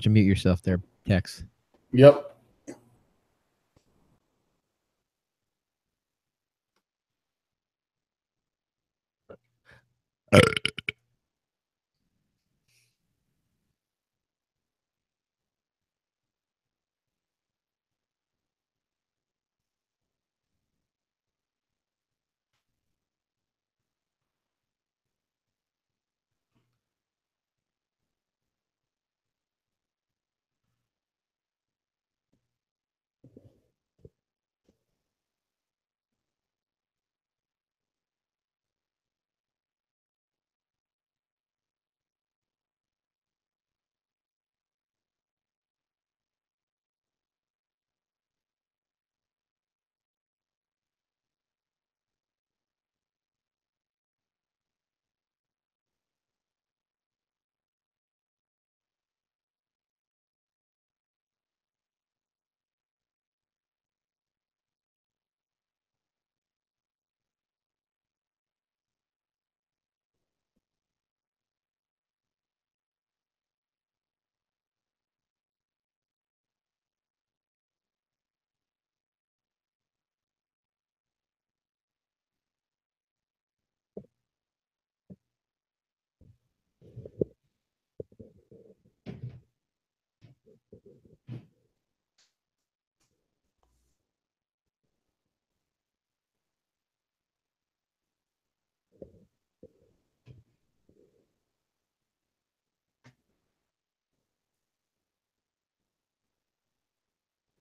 don't you mute yourself there, Tex? Yep.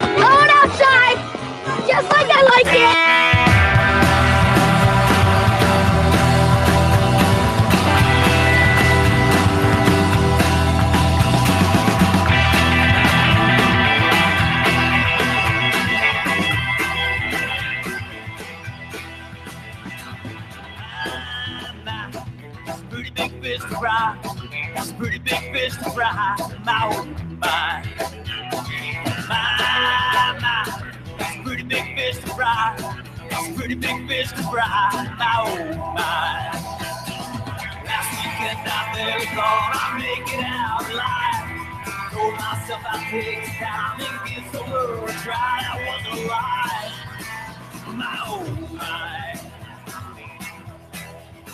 Going outside, just like I like it. Pretty big fish to fry. That's pretty big fish to fry. My oh my. That's pretty big fish to fry. That's pretty big fish to fry. My oh my. Last weekend I barely thought I'd make it out alive. Told myself I'd take some time and give the world a try. I was alive. My oh my.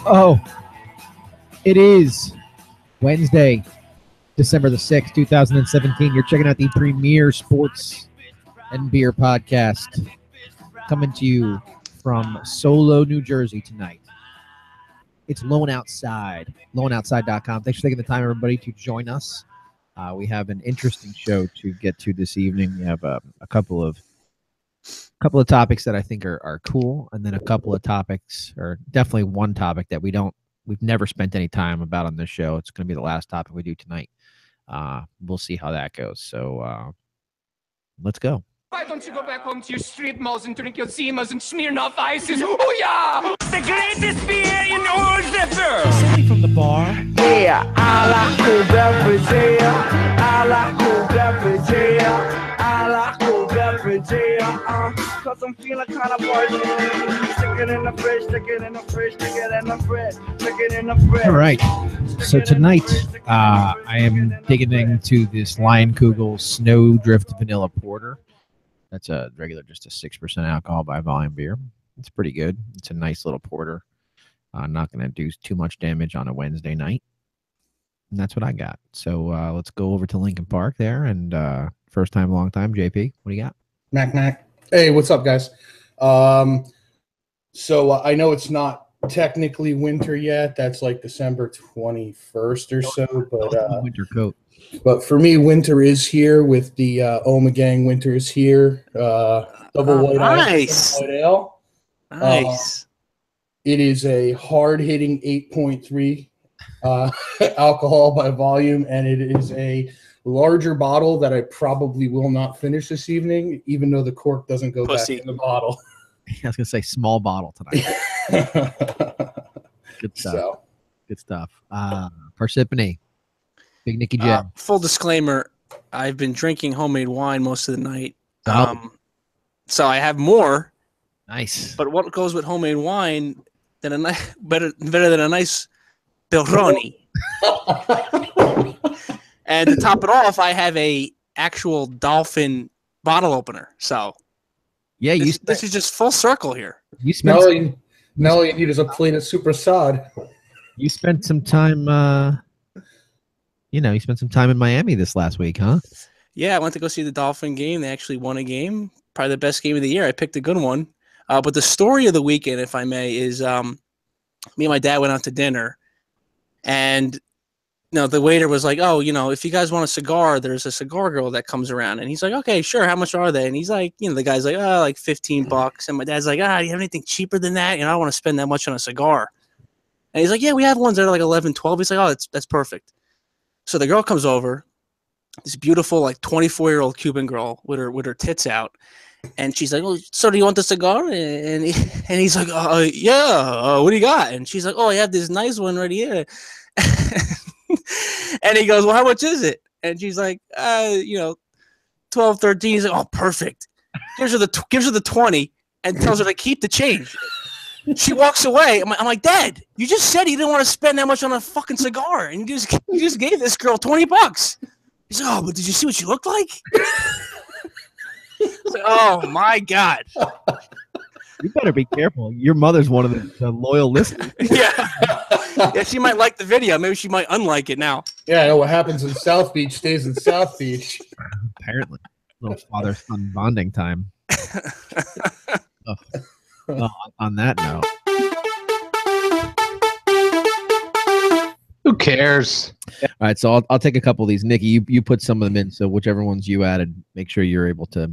Oh, it is Wednesday, December the 6th, 2017. You're checking out the Premier Sports and Beer Podcast, coming to you from Solo, New Jersey tonight. It's Lone Outside, loneoutside.com. Thanks for taking the time, everybody, to join us. We have an interesting show to get to this evening. We have a couple of topics that I think are cool, and then a couple of topics, or definitely one topic that we've never spent any time about on this show. It's going to be the last topic we do tonight. We'll see how that goes. So let's go. Why don't you go back home to your strip malls and drink your Zimas and Smirnoff Ices? Oh yeah! The greatest beer in all the world! Something from the bar. Yeah, I like cool beverage, yeah. I like cool beverage, yeah. I like cool beverage, yeah. Cause I'm feeling kind of parched. Stick it in the fridge, stick it in the fridge, stick it in the fridge, stick it in the fridge. All right. So tonight, I am digging into this Lion Kugel Snowdrift Vanilla Porter. That's a regular, just a 6% alcohol by volume beer. It's pretty good. It's a nice little porter. Not going to do too much damage on a Wednesday night. And that's what I got. So let's go over to Lincoln Park there. And first time, long time, JP, what do you got? Knack. Hey, what's up, guys? So I know it's not technically winter yet. That's like December 21st or so. But winter coat. But for me, winter is here with the Oma Gang. Winter is here. Double white nice. white ale. Nice. It is a hard-hitting 8.3 alcohol by volume, and it is a larger bottle that I probably will not finish this evening, even though the cork doesn't go back in the bottle. I was going to say small bottle tonight. Good stuff. So. Good stuff. Parsippany. Big Nicky J. Full disclaimer, I've been drinking homemade wine most of the night. So I have more. Nice. But what goes with homemade wine than better than a nice Peroni? And to top it off, I have a actual Dolphin bottle opener. So Yeah, this is just full circle here. you spent Now all you need is a plane of Super Sod. you spent some time. You spent some time in Miami this last week, huh? Yeah, I went to go see the Dolphin game. They actually won a game, probably the best game of the year. I picked a good one. But the story of the weekend, if I may, is me and my dad went out to dinner, and the waiter was like, "Oh, if you guys want a cigar, there's a cigar girl that comes around." And he's like, "Okay, sure. How much are they?" And he's like, the guy's like, "Oh, like $15." And my dad's like, "Do you have anything cheaper than that? I don't want to spend that much on a cigar." And he's like, "Yeah, we have ones that are like 11, 12." He's like, "Oh, that's perfect." So the girl comes over, this beautiful, like 24-year-old Cuban girl with her tits out, and she's like, "Oh, so do you want the cigar?" And he's like, "Yeah. What do you got?" And she's like, "Oh, I have this nice one right here." And he goes, "Well, how much is it?" And she's like, 12, 13. He's like, "Oh, perfect." Gives her the 20 and tells her to keep the change. She walks away. I'm like, "Dad, you just said you didn't want to spend that much on a fucking cigar, and you just gave this girl $20." He's like, "Oh, but did you see what she looked like?" Like, oh my God. You better be careful. Your mother's one of the loyal listeners. Yeah, she might like the video. Maybe she might unlike it now. Yeah, I know what happens in South Beach stays in South Beach. Apparently, little father-son bonding time. On that note, who cares? All right, so I'll take a couple of these. Nikki, you put some of them in, so whichever ones you added, make sure you're able to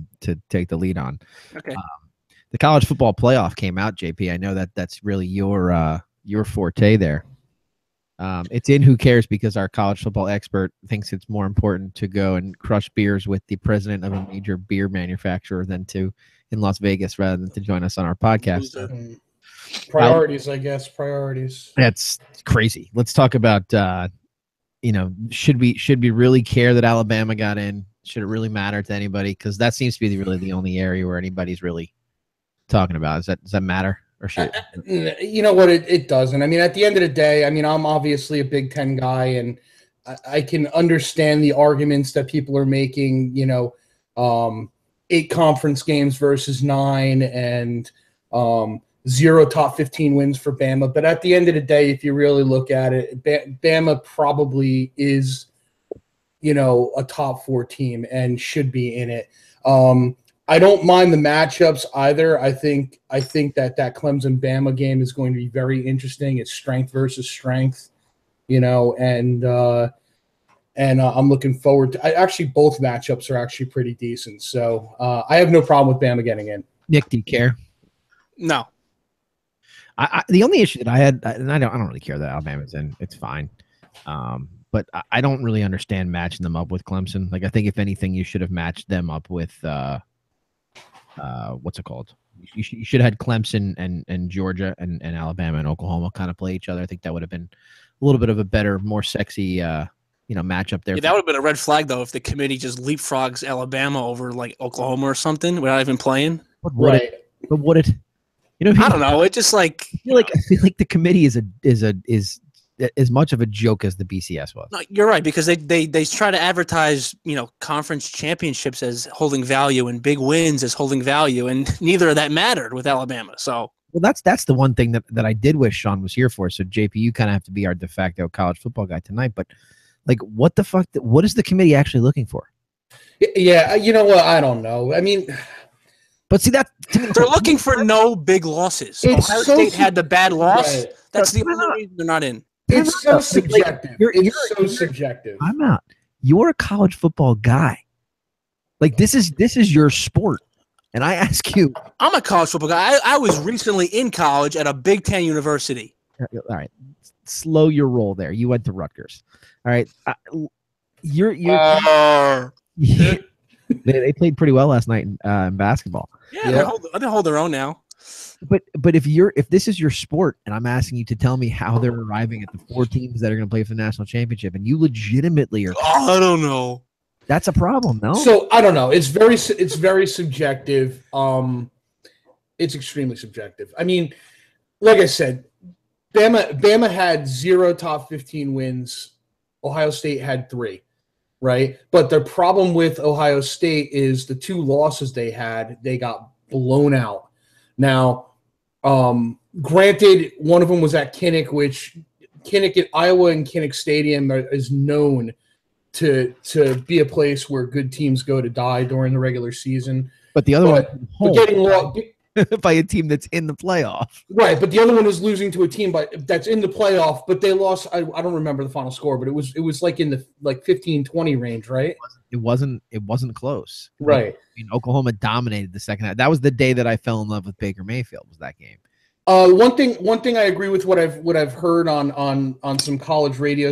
take the lead on. Okay. The college football playoff came out, JP. I know that's really your forte there. It's in Who Cares because our college football expert thinks it's more important to go and crush beers with the president of a major beer manufacturer than in Las Vegas rather than to join us on our podcast. Priorities, I guess. Priorities. That's crazy. Let's talk about should we really care that Alabama got in? Should it really matter to anybody? Because that seems to be really the only area where anybody's really talking about. Does that matter? Or should you know what? It doesn't. I mean, at the end of the day, I'm obviously a Big Ten guy, and I can understand the arguments that people are making. 8 conference games versus 9, and 0 top 15 wins for Bama. But at the end of the day, if you really look at it, Bama probably is, a top 4 team and should be in it. I don't mind the matchups either. I think that Clemson Bama game is going to be very interesting. It's strength versus strength, and I'm looking forward to. Both matchups are actually pretty decent. So I have no problem with Bama getting in. Nick, do you care? No. The only issue that I had, and I don't really care that Alabama's in. It's fine. But I don't really understand matching them up with Clemson. Like, I think if anything, you should have matched them up with what's it called? You should have had Clemson and Georgia and Alabama and Oklahoma kind of play each other. I think that would have been a little bit of a better, more sexy matchup there. Yeah, that would have been a red flag though if the committee just leapfrogs Alabama over like Oklahoma or something without even playing. But would it? I don't know. It just like I feel like the committee is as much of a joke as the BCS was. No, you're right, because they try to advertise, conference championships as holding value and big wins as holding value, and neither of that mattered with Alabama. So, well, that's the one thing that I did wish Sean was here for. So, JP, you kind of have to be our de facto college football guy tonight. But, like, what the fuck? What is the committee actually looking for? Yeah, you know what? I don't know. I mean, but see that they're looking for no big losses. Ohio State had the bad loss. Right. That's the only reason they're not in. It's so subjective. It's so subjective. I'm out. You're a college football guy. Like, this is your sport. And I ask you. I'm a college football guy. I was recently in college at a Big Ten university. All right. Slow your roll there. You went to Rutgers. All right. They played pretty well last night in basketball. Yeah, they hold their own now. But if this is your sport, and I'm asking you to tell me how they're arriving at the 4 teams that are going to play for the national championship, and you legitimately are, I don't know. That's a problem, no? So I don't know. It's very subjective. It's extremely subjective. I mean, like I said, Bama had 0 top 15 wins. Ohio State had 3. right? But the problem with Ohio State is the 2 losses they had, they got blown out. Now, granted, one of them was at Kinnick, which Kinnick at Iowa and Kinnick Stadium is known to be a place where good teams go to die during the regular season. But the other but getting lost by a team that's in the playoff. Right, but the other one is losing to a team that's in the playoff, but they lost. I don't remember the final score, but it was like in the 15-20 range, right? It wasn't close. Right. I mean, Oklahoma dominated the second half. That was the day that I fell in love with Baker Mayfield, was that game. One thing I agree with what I've heard on some college radio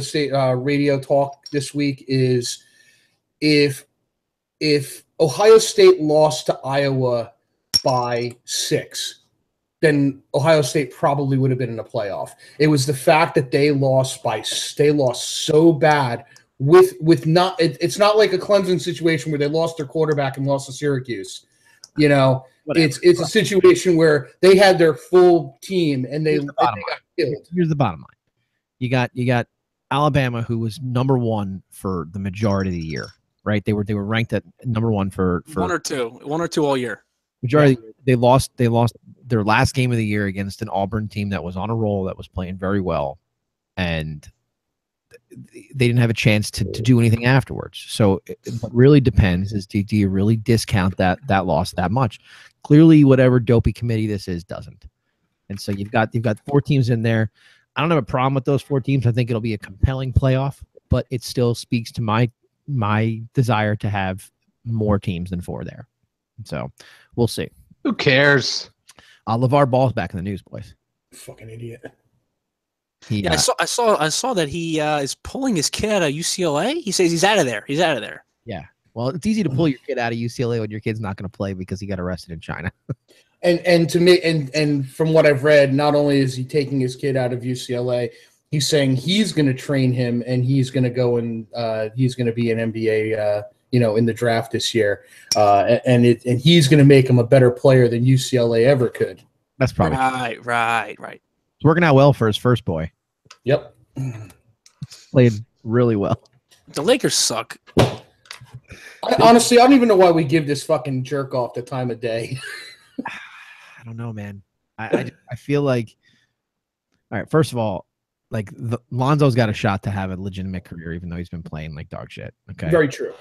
talk this week is if Ohio State lost to Iowa by 6, then Ohio State probably would have been in the playoff. It was the fact that they lost so bad with not. It's not like a Clemson situation where they lost their quarterback and lost to Syracuse. You know, it's a situation where they had their full team and they got killed. Here's the bottom line: you got Alabama, who was number 1 for the majority of the year, right? They were ranked at number 1 for 1 or 2 all year. Majority. They lost their last game of the year against an Auburn team that was on a roll, that was playing very well, and they didn't have a chance to do anything afterwards. So what really depends is, do you really discount that loss that much? Clearly, whatever dopey committee this is doesn't. And so you've got 4 teams in there. I don't have a problem with those 4 teams. I think it'll be a compelling playoff, but it still speaks to my desire to have more teams than 4 there. So we'll see. Who cares? LeVar Ball's back in the news, boys. Fucking idiot. I saw that he is pulling his kid out of UCLA. He says he's out of there. Yeah. Well, it's easy to pull your kid out of UCLA when your kid's not going to play because he got arrested in China. And to me, and from what I've read, not only is he taking his kid out of UCLA, he's saying he's going to train him and he's going to go and he's going to be an NBA in the draft this year, and he's going to make him a better player than UCLA ever could. That's probably right. It's working out well for his first boy. Yep, played really well. The Lakers suck. Honestly, I don't even know why we give this fucking jerk off the time of day. I don't know, man. I feel like, all right, first of all, like Lonzo's got a shot to have a legitimate career, even though he's been playing like dog shit. Okay, very true.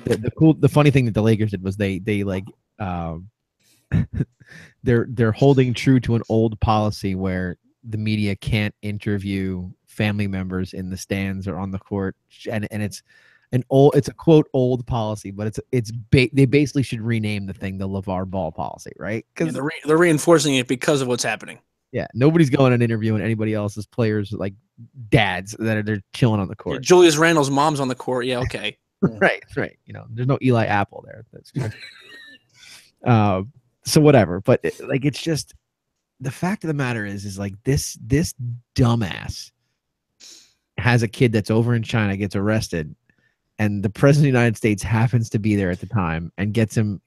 The funny thing that the Lakers did was they like they're holding true to an old policy where the media can't interview family members in the stands or on the court, and it's a quote old policy, but they basically should rename the thing the LeVar Ball policy, right? Because they're reinforcing it because of what's happening. Yeah, nobody's going and interviewing anybody else's players, like dads that they're chilling on the court. Yeah, Julius Randle's mom's on the court. Yeah, okay. Right. There's no Eli Apple there. That's true. So whatever, but it's just the fact of the matter is like this dumbass has a kid that's over in China, gets arrested, and the president of the United States happens to be there at the time and gets him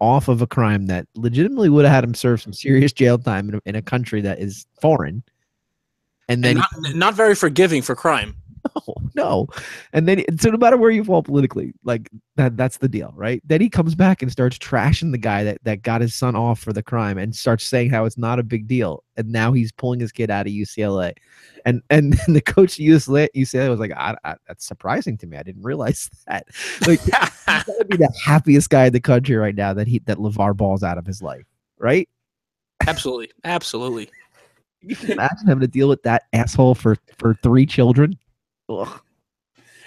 off of a crime that legitimately would have had him serve some serious jail time in a country that is foreign. And then not very forgiving for crime. No. And then, so no matter where you fall politically, like that's the deal, right? Then he comes back and starts trashing the guy that got his son off for the crime and starts saying how it's not a big deal. And now he's pulling his kid out of UCLA. And the coach of UCLA was like, that's surprising to me. I didn't realize that. Like, he's got to be the happiest guy in the country right now that LeVar Ball's out of his life, right? Absolutely. You can imagine having to deal with that asshole for 3 children. Ugh.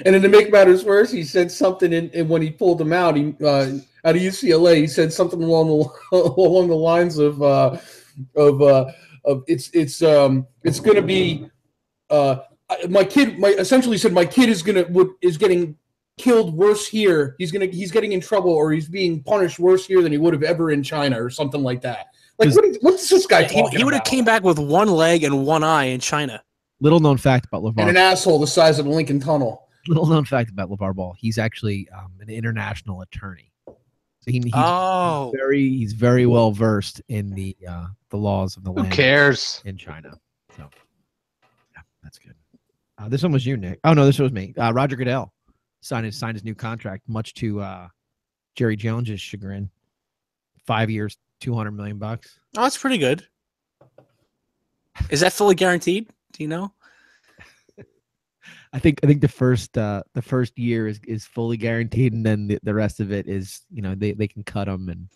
And then to make matters worse, he said something in when he pulled him out. He out of UCLA. He said something along the lines of it's going to be my kid. Essentially said my kid is getting killed worse here. He's getting in trouble or he's being punished worse here than he would have ever in China or something like that. Like what's this guy talking about? He would have came back with 1 leg and 1 eye in China. Little known fact about LeVar. And an asshole the size of the Lincoln Tunnel. Little known fact about LeVar Ball. He's actually an international attorney. So he's very well versed in the laws of the land. Who cares? In China. So yeah, that's good. This one was you, Nick. Oh no, this was me. Roger Goodell. signed his new contract, much to Jerry Jones's chagrin. 5 years, $200 million. Oh, that's pretty good. Is that fully guaranteed? Do you know? I think the first year is fully guaranteed, and then the rest of it is, they can cut him and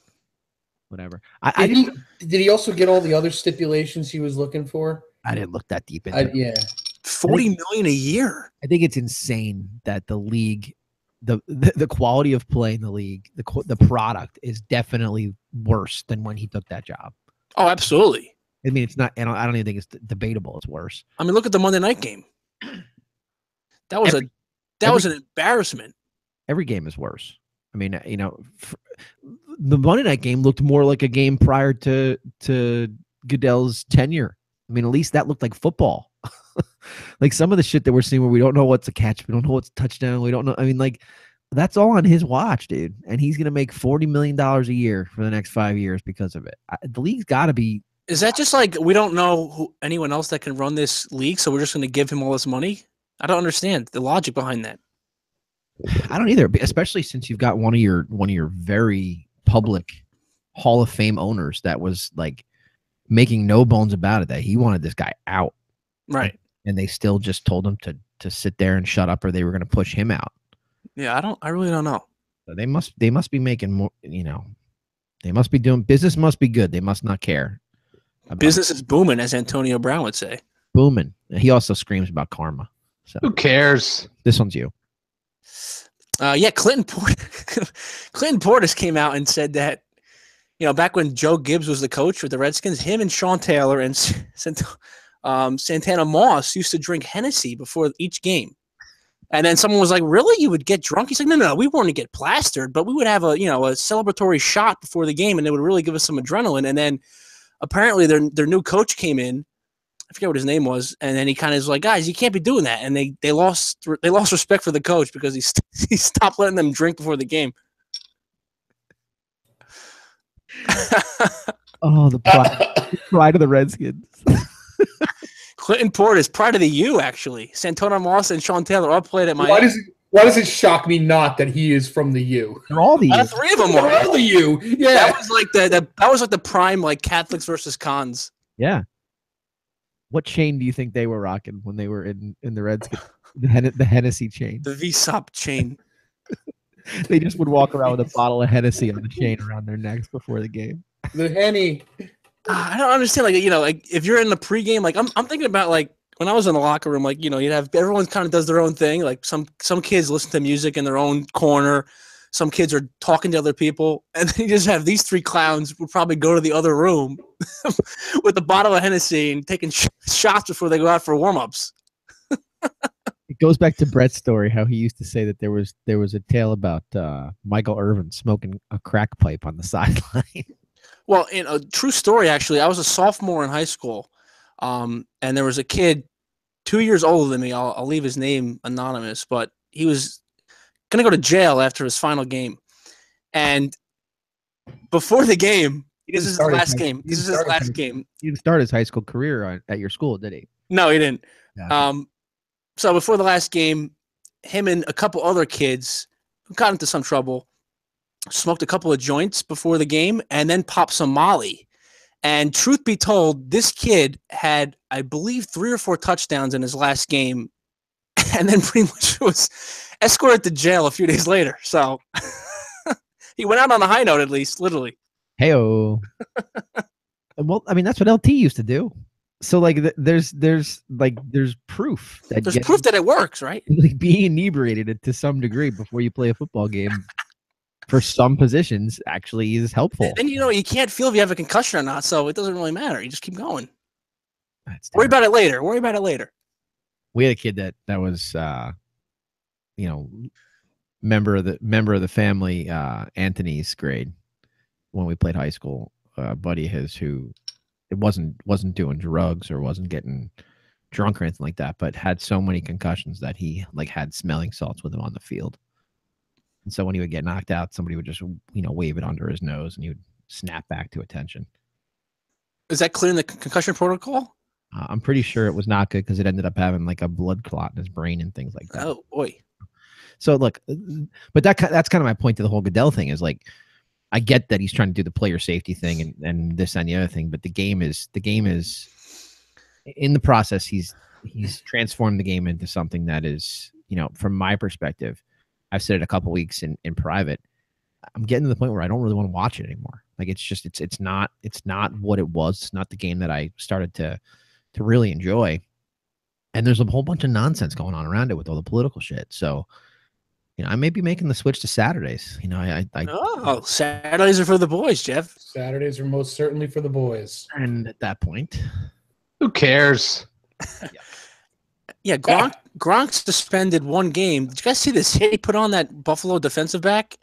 whatever. Did he also get all the other stipulations he was looking for? I didn't look that deep into it. Yeah. $40 million a year. I think it's insane that the league, the quality of play in the league, the product is definitely worse than when he took that job. Oh, absolutely. I mean, it's not, and I don't even think it's debatable. It's worse. I mean, look at the Monday night game. That was an embarrassment. Every game is worse. I mean, the Monday night game looked more like a game prior to Goodell's tenure. I mean, at least that looked like football. Like some of the shit that we're seeing where we don't know what's a catch, we don't know what's a touchdown, we don't know. I mean, like that's all on his watch, dude. And he's gonna make $40 million a year for the next 5 years because of it. The league's got to be. Is that just like we don't know anyone else that can run this league, so we're just gonna give him all this money? I don't understand the logic behind that. I don't either, especially since you've got one of your very public Hall of Fame owners that was like making no bones about it that he wanted this guy out. Right. And they still just told him to sit there and shut up, or they were going to push him out. Yeah, I really don't know. So they must be making more, they must be doing business, must be good. They must not care. Business is booming, as Antonio Brown would say. Booming. He also screams about karma. So Who cares? This one's you. Yeah, Clinton Portis came out and said that, back when Joe Gibbs was the coach with the Redskins, him and Sean Taylor and Santana Moss used to drink Hennessy before each game. And then someone was like, really? You would get drunk? He's like, no, we weren't to get plastered, but we would have a celebratory shot before the game, and it would really give us some adrenaline. And then apparently their new coach came in. I forget what his name was, and then he kind of was like, guys, you can't be doing that. And they lost respect for the coach because he stopped letting them drink before the game. Oh, the pride of the Redskins. Clinton Portis, pride of the U, actually. Santana Moss and Sean Taylor all played at Miami. Why does it shock me not that he is from the U? They're all the U. Three of them are. They're all the U. Yeah. That was like the prime, like Catholics versus cons. Yeah. What chain do you think they were rocking when they were in the Redskins? The Hennessy chain. The VSOP chain. They just would walk around with a bottle of Hennessy on the chain around their necks before the game. The Henny. I don't understand. Like, if you're in the pregame, like I'm thinking about like when I was in the locker room, like, you'd have everyone kind of does their own thing. Like some kids listen to music in their own corner. Some kids are talking to other people, and then you just have these three clowns would probably go to the other room with a bottle of Hennessy and taking shots before they go out for warm-ups. It goes back to Brett's story, how he used to say that there was a tale about Michael Irvin smoking a crack pipe on the sideline. Well, in a true story, actually, I was a sophomore in high school, and there was a kid 2 years older than me. I'll leave his name anonymous, but he was going to go to jail after his final game. And before the game, this is his last game. He didn't start his high school career at your school, did he? No, he didn't. Yeah. So before the last game, him and a couple other kids who got into some trouble smoked a couple of joints before the game and then popped some Molly. And truth be told, this kid had, I believe, 3 or 4 touchdowns in his last game, and then pretty much was escorted to jail a few days later. So he went out on a high note, at least, literally. Hey-o. Well, I mean, that's what LT used to do. So like, there's proof that proof that it works, right? Like being inebriated to some degree before you play a football game for some positions actually is helpful. And you can't feel if you have a concussion or not, so it doesn't really matter. You just keep going. Worry about it later. We had a kid that was, member of the family, Anthony's grade when we played high school. Buddy of his who it wasn't doing drugs or wasn't getting drunk or anything like that, but had so many concussions that he like had smelling salts with him on the field. And so when he would get knocked out, somebody would just, wave it under his nose and he would snap back to attention. Is that clear in the concussion protocol? I'm pretty sure it was not good because it ended up having like a blood clot in his brain and things like that. Oh, boy. So look, but that's kind of my point to the whole Goodell thing is like, I get that he's trying to do the player safety thing and this and the other thing, but the game is in the process. He's transformed the game into something that is, from my perspective, I've said it a couple weeks in private. I'm getting to the point where I don't really want to watch it anymore. Like it's not what it was. It's not the game that I started to really enjoy. And there's a whole bunch of nonsense going on around it with all the political shit. So, I may be making the switch to Saturdays. Saturdays are for the boys, Jeff. Saturdays are most certainly for the boys. And at that point, Who cares? Yeah, Gronk suspended one game. Did you guys see this hit he put on that Buffalo defensive back?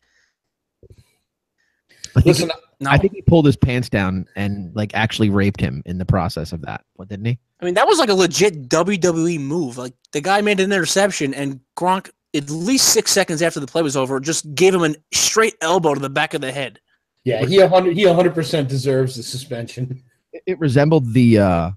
I think he pulled his pants down and like actually raped him in the process of that. What, didn't he? I mean, that was like a legit WWE move. Like the guy made an interception and Gronk, at least 6 seconds after the play was over, just gave him a straight elbow to the back of the head. Yeah, he 100% deserves the suspension. It resembled the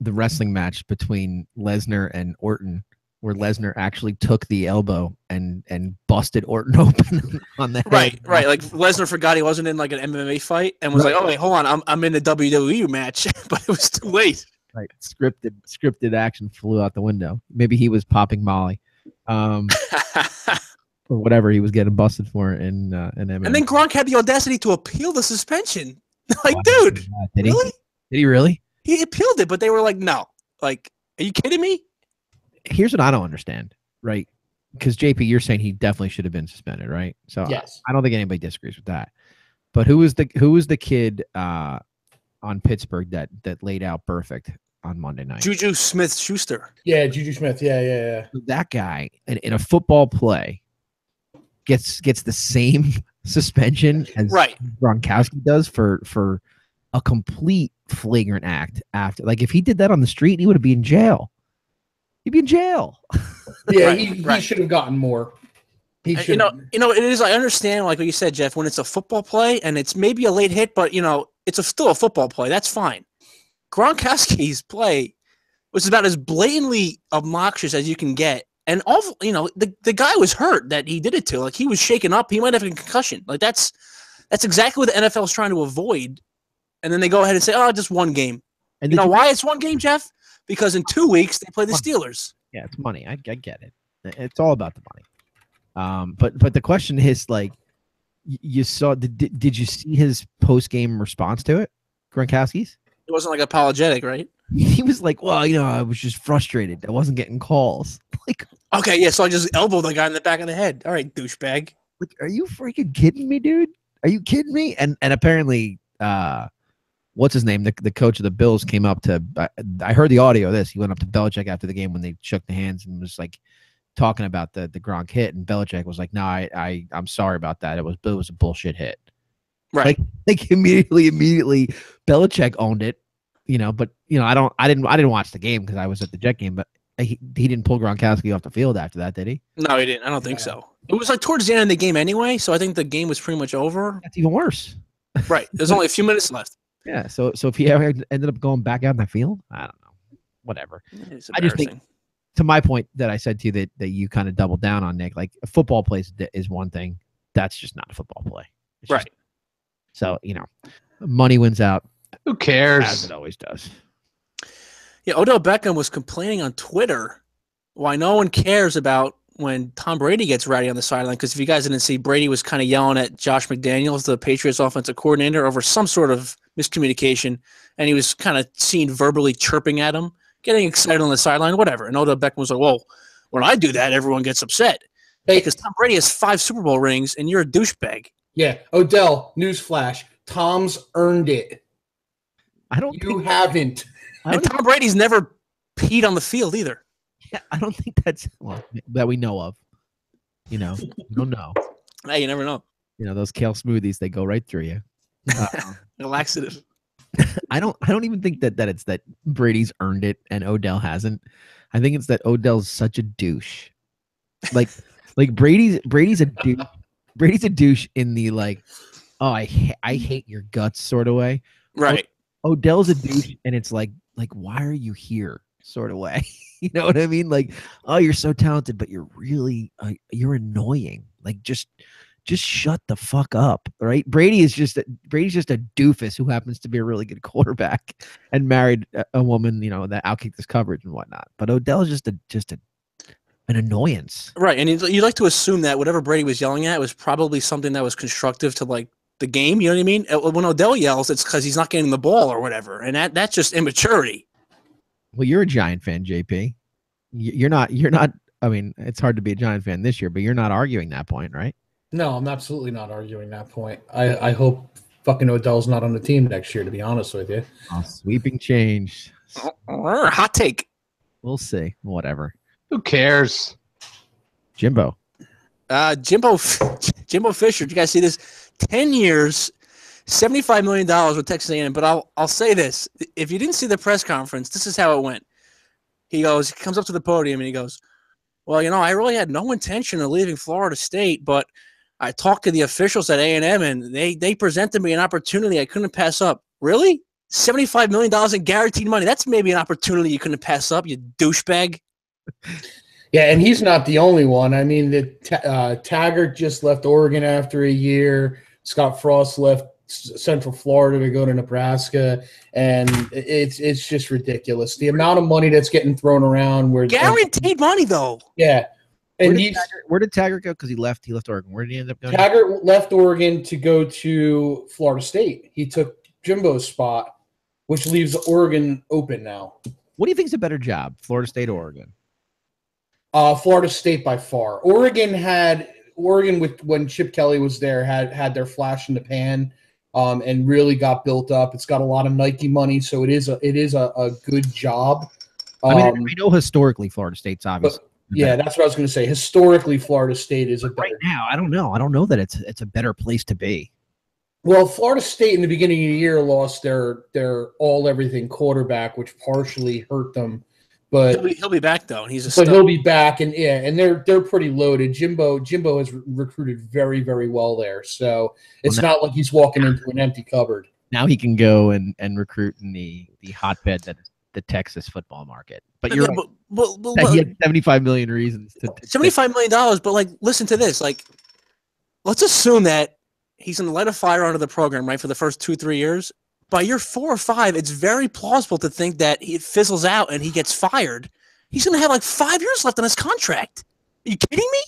wrestling match between Lesnar and Orton, where Lesnar actually took the elbow and busted Orton open on the head. Right. Like Lesnar forgot he wasn't in like an MMA fight and was like, "Oh wait, hold on, I'm in a WWE match," but it was too late. Right, scripted action flew out the window. Maybe he was popping Molly, or whatever he was getting busted for in MMA. And then Gronk had the audacity to appeal the suspension. Like, dude, did he? Really? Did he really? He appealed it, but they were like, "No." Like, are you kidding me? Here's what I don't understand, right? Because JP, you're saying he definitely should have been suspended, right? So yes. I don't think anybody disagrees with that. But who was the kid on Pittsburgh that laid out perfect on Monday night? Juju Smith-Schuster. Yeah, Juju Smith. Yeah. That guy in a football play gets the same suspension as Gronkowski does for a complete flagrant act after. Like if he did that on the street, he would be in jail. He'd be in jail. Yeah, he should have gotten more. He should. It is. I understand, like what you said, Jeff. When it's a football play and it's maybe a late hit, but it's still a football play. That's fine. Gronkowski's play was about as blatantly obnoxious as you can get, and all the guy was hurt that he did it to. Like he was shaken up. He might have a concussion. Like that's exactly what the NFL is trying to avoid. And then they go ahead and say, "Oh, just one game." And you know why it's one game, Jeff? Because in 2 weeks they play the Steelers. Yeah, it's money. I get it. It's all about the money. But the question is, like, you saw? Did you see his post game response to it, Gronkowski's? It wasn't like apologetic, right? He was like, "Well, I was just frustrated. I wasn't getting calls." Like, okay, yeah. So I just elbowed the guy in the back of the head. All right, douchebag. Like, are you freaking kidding me, dude? Are you kidding me? And apparently, what's his name? The coach of the Bills came up to. I heard the audio of this. He went up to Belichick after the game when they shook the hands and was like talking about the Gronk hit. And Belichick was like, "No, I'm sorry about that. It was a bullshit hit." Right. Like immediately, Belichick owned it. But I didn't watch the game because I was at the Jet game. But he didn't pull Gronkowski off the field after that, did he? No, he didn't. I don't think so. It was like towards the end of the game anyway. So I think the game was pretty much over. That's even worse. Right. There's only a few minutes left. Yeah, so if he ever ended up going back out in the field, I don't know. Whatever. I just think, to my point that I said to you that you kind of doubled down on, Nick, like a football play is one thing. That's just not a football play. It's right. So, money wins out. Who cares? As it always does. Yeah, Odell Beckham was complaining on Twitter why no one cares about when Tom Brady gets rowdy on the sideline, because if you guys didn't see, Brady was kind of yelling at Josh McDaniels, the Patriots offensive coordinator, over some sort of miscommunication, and he was kind of seen verbally chirping at him, getting excited on the sideline, whatever. And Odell Beckham was like, "Well, when I do that, everyone gets upset." Hey, because Tom Brady has 5 Super Bowl rings, and you're a douchebag. Yeah, Odell, newsflash, Tom's earned it. You haven't. And Tom Brady's never peed on the field either. Yeah, I don't think that's that we know of. We don't know. Hey, you never know. Those kale smoothies, they go right through you. Laxative. I don't even think that it's that Brady's earned it and Odell hasn't. I think it's that Odell's such a douche. Like Brady's a douche. Brady's a douche in the like, oh, I hate your guts sort of way. Right. Odell's a douche, and it's like why are you here? sort of way. You know what I mean? Like, oh, you're so talented, but you're really you're annoying. Like, just shut the fuck up, right? Brady's just a doofus who happens to be a really good quarterback and married a woman, you know, that outkicked his coverage and whatnot. But Odell's just an annoyance, right? And you like to assume that whatever Brady was yelling at was probably something that was constructive to like the game. You know what I mean? When Odell yells, it's because he's not getting the ball or whatever, and that's just immaturity. Well, you're a Giant fan, JP. You're not. I mean, it's hard to be a Giant fan this year, but you're not arguing that point, right? No, I'm absolutely not arguing that point. I hope fucking Odell's not on the team next year, to be honest with you. Oh, sweeping change. Hot take. We'll see. Whatever. Who cares? Jimbo. Jimbo Fisher. Did you guys see this? 10 years, $75 million with Texas A&M. But I'll say this: if you didn't see the press conference, this is how it went. He comes up to the podium and he goes, "Well, you know, I really had no intention of leaving Florida State, but I talked to the officials at A&M, and they presented me an opportunity I couldn't pass up." Really? $75 million in guaranteed money. That's maybe an opportunity you couldn't pass up, you douchebag. Yeah, and he's not the only one. I mean, Taggart just left Oregon after a year. Scott Frost left Central Florida to go to Nebraska, and it's just ridiculous. The amount of money that's getting thrown around. Guaranteed money, though. Yeah. And where did Taggart go? Because he left Oregon. Where did he end up going? Taggart left Oregon to go to Florida State. He took Jimbo's spot, which leaves Oregon open now. What do you think is a better job, Florida State or Oregon? Florida State by far. Oregon when Chip Kelly was there had their flash in the pan, and really got built up. It's got a lot of Nike money, so it is a good job. I mean, we know historically Florida State's obviously. Yeah, that's what I was going to say. Historically, Florida State is a better. Right now, I don't know. I don't know that it's a better place to be. Well, Florida State in the beginning of the year lost their all-everything quarterback, which partially hurt them. But he'll be back though, and he'll be back, and they're pretty loaded. Jimbo has recruited very, very well there, so it's not like he's walking into an empty cupboard. Now he can go and recruit in the hotbed that is the Texas football market. But you're right. He had 75 million reasons to $75 million. But like, listen to this. Like, let's assume that he's going to light a fire under the program, right, for the first 2-3 years. By year 4 or 5, it's very plausible to think that it fizzles out and he gets fired. He's going to have like 5 years left on his contract. Are you kidding me?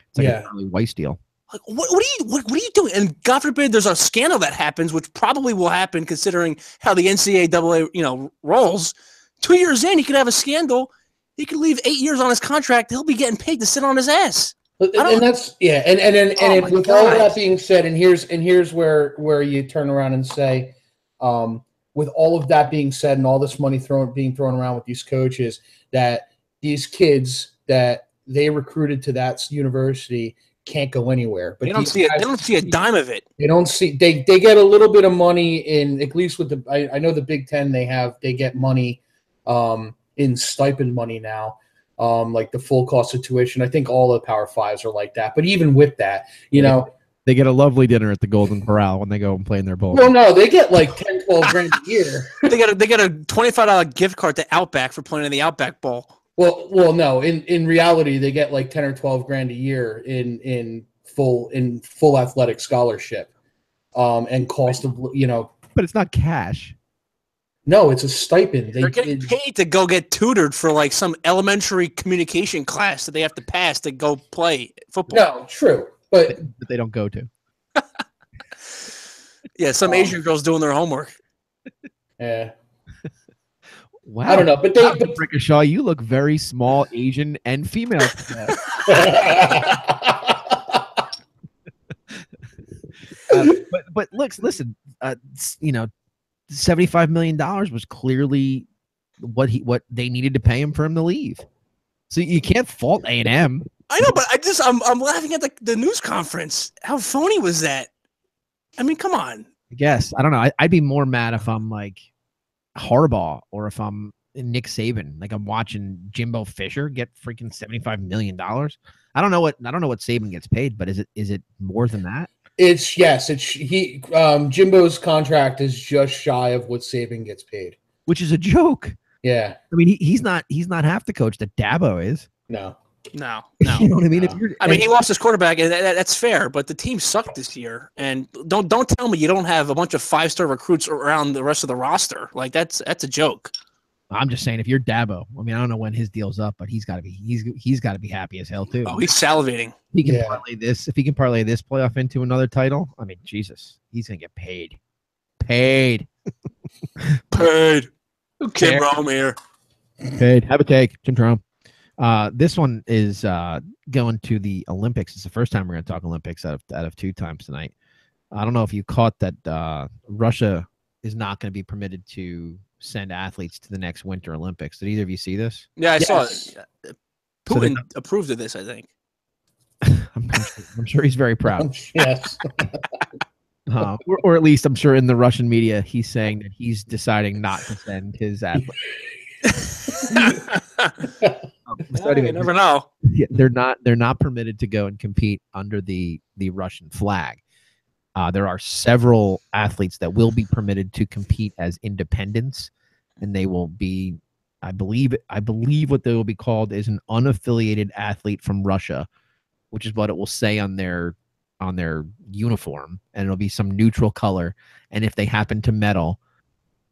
It's like a Charlie Weiss deal. Like, what are you doing? And God forbid there's a scandal that happens, which probably will happen considering how the NCAA, rolls. 2 years in, he could have a scandal. He could leave 8 years on his contract. He'll be getting paid to sit on his ass. And that's with all of that being said, and here's where you turn around and say, with all of that being said, and all this money being thrown around with these coaches, that these kids that they recruited to that university can't go anywhere. But they don't see a dime of it. They don't see they get a little bit of money in, at least with I know the Big Ten they get money in stipend money now. Like the full cost of tuition. I think all the Power Fives are like that. But even with that, they get a lovely dinner at the Golden Corral when they go and play in their bowl. Well, no, they get like 10, 12 grand a year. They get a $25 gift card to Outback for playing in the Outback Bowl. Well, no. In reality, they get like 10 or 12 grand a year in full athletic scholarship, and cost of But it's not cash. No, it's a stipend. They're getting paid to go get tutored for like some elementary communication class that they have to pass to go play football. No, true, but they don't go to. Yeah, some Asian girls doing their homework. Yeah. Wow. I don't know, but Brickashaw, you look very small, Asian and female. But listen, $75 million was clearly what they needed to pay him for him to leave. So you can't fault A&M. I know, but I'm laughing at the news conference. How phony was that? I mean, come on. I guess. I don't know. I'd be more mad if I'm like Harbaugh or if I'm Nick Saban. Like I'm watching Jimbo Fisher get freaking $75 million. I don't know what Saban gets paid, but is it more than that? Jimbo's contract is just shy of what Saban gets paid, which is a joke. Yeah. I mean, he's not half the coach that Dabo is. No. No. You know what I mean? No. If you're, I mean, he lost his quarterback, and that's fair. But the team sucked this year, and don't tell me you don't have a bunch of 5-star recruits around the rest of the roster. Like that's a joke. I'm just saying, if you're Dabo, I mean, I don't know when his deal's up, but he's got to be happy as hell too. Oh, he's salivating. He can Yeah. parlay this. If he can parlay this playoff into another title, I mean, Jesus, he's gonna get paid. Paid. Who cares? Rome here. Paid. Have a take, Jim Trump. This one is going to the Olympics. It's the first time we're going to talk Olympics out of 2 times tonight. I don't know if you caught that Russia is not going to be permitted to send athletes to the next Winter Olympics. Did either of you see this? Yeah, I saw Yes. it. Putin approved of this, I think. I'm sure he's very proud. Yes. Or at least I'm sure in the Russian media, he's saying that he's deciding not to send his athletes. So anyway, You never know. yeah, they're not permitted to go and compete under the Russian flag. There are several athletes that will be permitted to compete as independents, and they will be, I believe what they will be called is an unaffiliated athlete from Russia, which is what it will say on their uniform, and it'll be some neutral color. And if they happen to medal,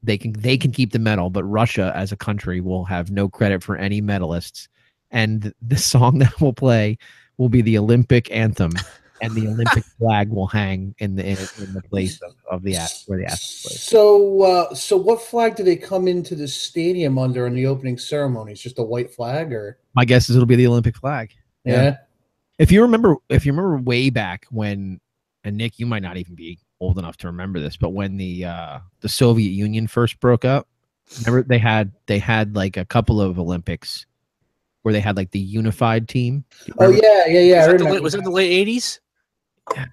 they can keep the medal, but Russia as a country will have no credit for any medalists. And the song that will play will be the Olympic anthem, and the Olympic flag will hang in the place of the where the athlete plays. So what flag do they come into the stadium under in the opening ceremony? It's just a white flag, or My guess is it'll be the Olympic flag. yeah. If you remember way back when, and Nick, you might not even be old enough to remember this, but when the Soviet Union first broke up, remember they had like a couple of Olympics where they had like the unified team. Oh yeah. I remember Was it the late 80s? I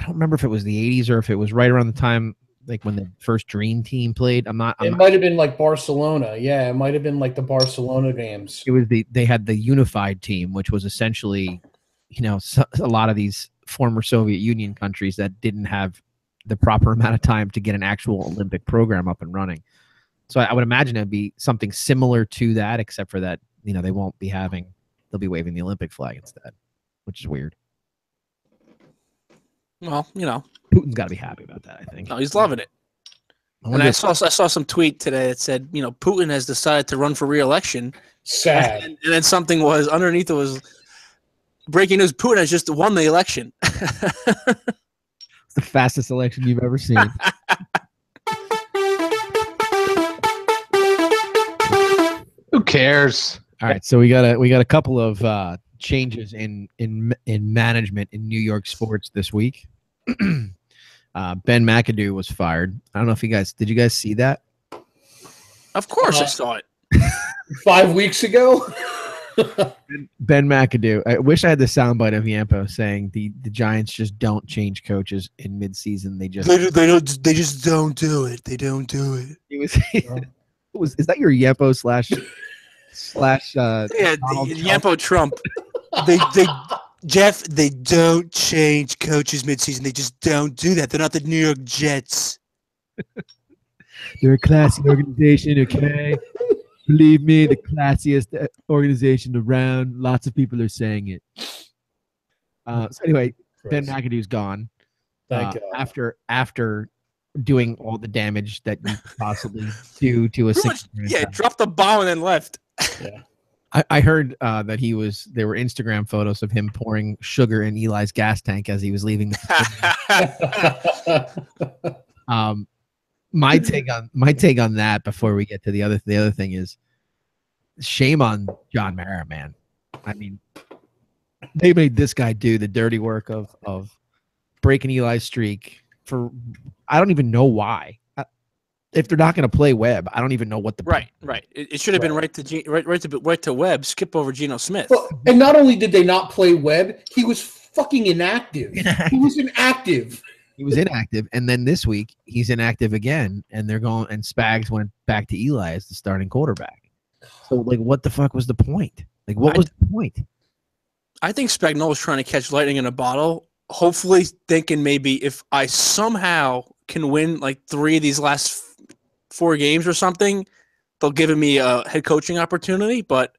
don't remember if it was the 80s or if it was right around the time like when the first Dream Team played. I'm not. It might have been like Barcelona. Yeah, it might have been like the Barcelona games. It was they had the unified team, which was essentially, a lot of these former Soviet Union countries that didn't have the proper amount of time to get an actual Olympic program up and running. So I would imagine it'd be something similar to that, except for that, they won't be they'll be waving the Olympic flag instead, which is weird. Well, Putin's got to be happy about that, I think. no, he's loving it. And I saw some tweet today that said, Putin has decided to run for re-election. Sad. And then something was underneath it was breaking news: Putin has just won the election. It's the fastest election you've ever seen. Who cares? All right, so we got a couple of changes in management in New York sports this week. Ben McAdoo was fired. I don't know if did you guys see that? Of course, I saw it. 5 weeks ago. Ben McAdoo. I wish I had the soundbite of Yampo saying the Giants just don't change coaches in midseason. They just don't do it. They don't do it. It was is that your Yampo slash Yeah, Donald Trump? Yampo Trump. Jeff, they don't change coaches midseason. They just don't do that. They're not the New York Jets. They're a classy organization, okay? Believe me, the classiest organization around. Lots of people are saying it. So anyway, Ben McAdoo's gone. Thank God. After doing all the damage that you could possibly do to a Pretty much, franchise. dropped the bomb and then left. Yeah. I heard that there were Instagram photos of him pouring sugar in Eli's gas tank as he was leaving the my take on that before we get to the other thing is shame on John Mara, man. I mean, they made this guy do the dirty work of breaking Eli's streak for I don't even know why. If they're not going to play Webb, I don't even know what the Right. It should have been right to Webb. Skip over Geno Smith. Well, and not only did they not play Webb, he was fucking inactive. He was inactive. He was inactive, and then this week he's inactive again, and they're going. And Spags went back to Eli as the starting quarterback. So, like, what the fuck was the point? Like, what was the point? I think Spagnuolo's trying to catch lightning in a bottle, hopefully thinking maybe if I somehow can win like 3 of these last 4 games or something, they'll give me a head coaching opportunity, but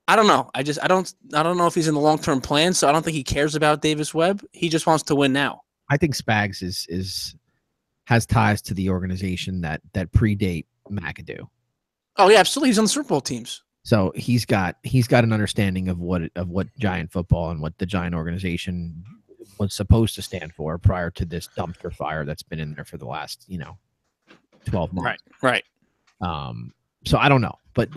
I don't know. I don't know if he's in the long-term plan, so I don't think he cares about Davis Webb. He just wants to win now. I think Spags has ties to the organization that predate McAdoo. Oh yeah, absolutely. He's on the Super Bowl teams. So he's got an understanding of what Giant football and what the Giant organization was supposed to stand for prior to this dumpster fire that's been in there for the last 12 months. Right. So I don't know, but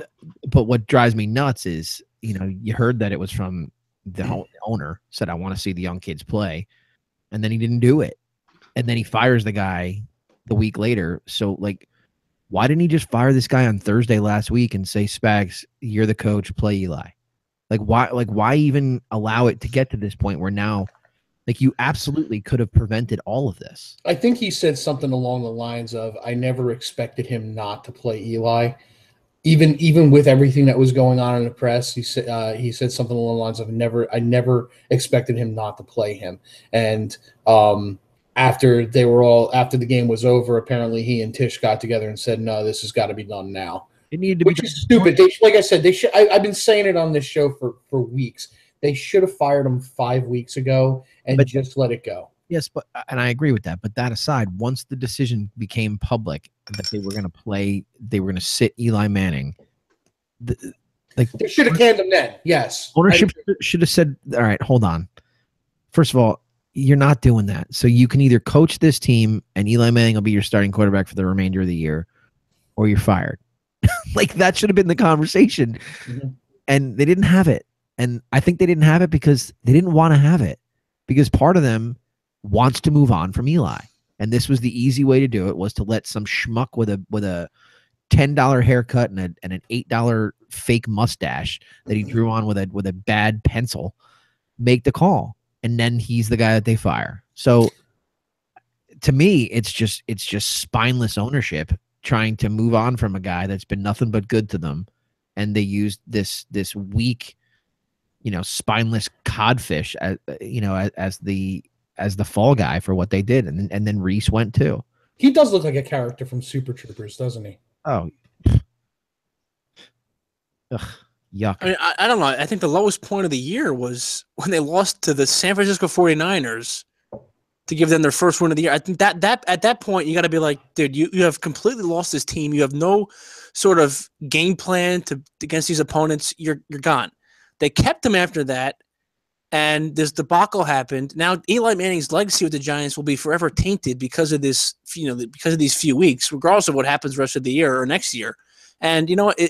what drives me nuts is you heard that it was from the owner said I want to see the young kids play, and then he didn't do it, and then he fires the guy the week later. So like, why didn't he just fire this guy on Thursday last week and say, Spags, you're the coach, play Eli? Why even allow it to get to this point where now, like, you absolutely could have prevented all of this? I think he said something along the lines of, I never expected him not to play Eli. Even with everything that was going on in the press, he said something along the lines of, I never expected him not to play him. And after the game was over, apparently he and Tisch got together and said, no, this has got to be done now. It needed to Which be is stupid. Like I said, they should. I've been saying it on this show for weeks. They should have fired him 5 weeks ago and just let it go. Yes, and I agree with that. But that aside, once the decision became public that they were going to sit Eli Manning, they should have canned him then. Yes, ownership should have said, "All right, hold on. First of all, you're not doing that. So you can either coach this team, and Eli Manning will be your starting quarterback for the remainder of the year, or you're fired." Like, that should have been the conversation, and they didn't have it. And I think they didn't have it because they didn't want to have it, because part of them wants to move on from Eli. And this was the easy way to do it, was to let some schmuck with a $10 haircut and an $8 fake mustache that he drew on with a bad pencil make the call. And then he's the guy that they fire. So to me, it's just spineless ownership trying to move on from a guy that's been nothing but good to them. And they used this weak, spineless codfish as the fall guy for what they did. And then Reese went too. He does look like a character from Super Troopers, doesn't he? Oh, ugh, yuck. I mean, I don't know. I think the lowest point of the year was when they lost to the San Francisco 49ers to give them their first win of the year. I think that at that point, you got to be like, dude, you have completely lost this team. You have no sort of game plan against these opponents. You're gone. They kept him after that, and this debacle happened. Now Eli Manning's legacy with the Giants will be forever tainted because of this, because of these few weeks, regardless of what happens the rest of the year or next year. And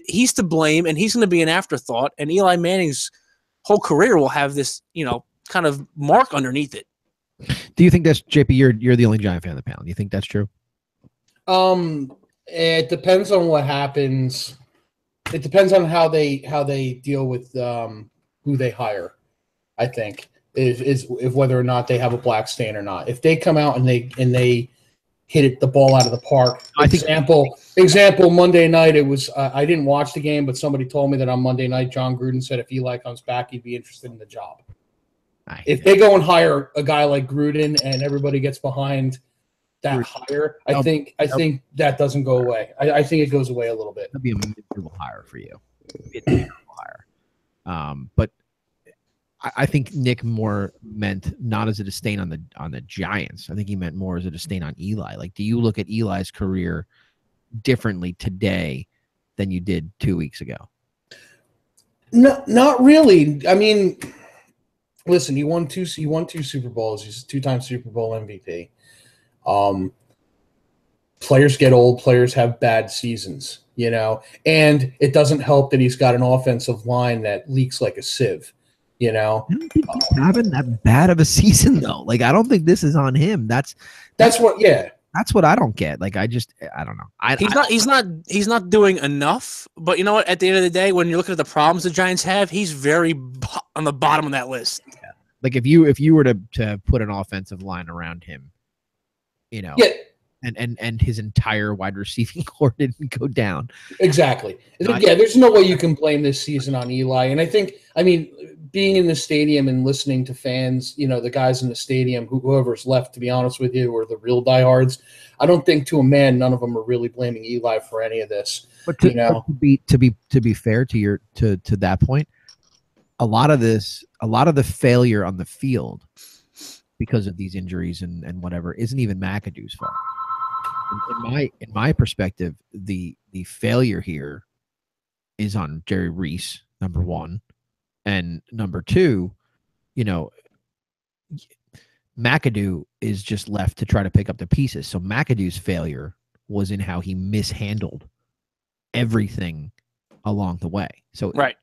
he's to blame, and he's going to be an afterthought. And Eli Manning's whole career will have this, kind of mark underneath it. Do you think that's, JP? You're the only Giant fan on the panel. Do you think that's true? It depends on what happens. It depends on how they deal with who they hire. I think is whether or not they have a black stain or not. If they come out and they hit the ball out of the park. Example Monday night. It was I didn't watch the game, but somebody told me that on Monday night, John Gruden said if Eli comes back, he'd be interested in the job. If they go and hire a guy like Gruden and everybody gets behind that hire, I think that doesn't go away. I think it goes away a little bit. It'll be a miserable hire for you. It'd be a miserable hire. But I think Nick more meant not as a disdain on the Giants. I think he meant more as a disdain on Eli. Like, do you look at Eli's career differently today than you did 2 weeks ago? No, not really. I mean, listen, he won two Super Bowls. He's a 2-time Super Bowl MVP. Players get old. Players have bad seasons, and it doesn't help that he's got an offensive line that leaks like a sieve. I don't think he's having that bad of a season though. Like, I don't think this is on him. That's what I don't get. Like, I don't know. He's not doing enough. But you know what? At the end of the day, when you're looking at the problems the Giants have, he's very on the bottom of that list. Yeah. Like, if you were to put an offensive line around him, and his entire wide receiving core didn't go down. Exactly. There's no way you can blame this season on Eli. And I mean, being in the stadium and listening to fans, the guys in the stadium, whoever's left, to be honest with you, or the real diehards, I don't think to a man, none of them are really blaming Eli for any of this. But to be fair to that point, a lot of the failure on the field because of these injuries and whatever isn't even McAdoo's fault. In my perspective, the failure here is on Jerry Reese, number one, and number two, McAdoo is just left to try to pick up the pieces. So McAdoo's failure was in how he mishandled everything along the way. So right.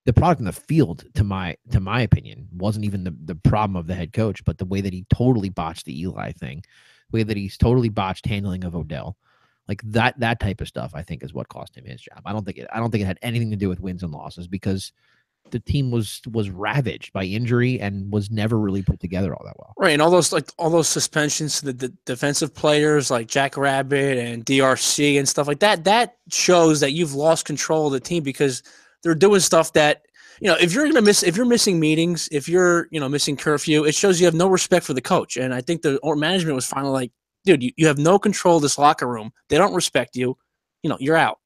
The product in the field, to my opinion, wasn't even the problem of the head coach, but the way that he totally botched the Eli thing, the way that he's totally botched handling of Odell, like that type of stuff, I think is what cost him his job. I don't think it had anything to do with wins and losses, because the team was ravaged by injury and was never really put together all that well. Right, and all those suspensions to the defensive players like Jack Rabbit and DRC and stuff like that, that shows that you've lost control of the team, because they're doing stuff that, if you're missing meetings, if you're, missing curfew, it shows you have no respect for the coach. And I think the management was finally like, dude, you have no control of this locker room. They don't respect you. You're out.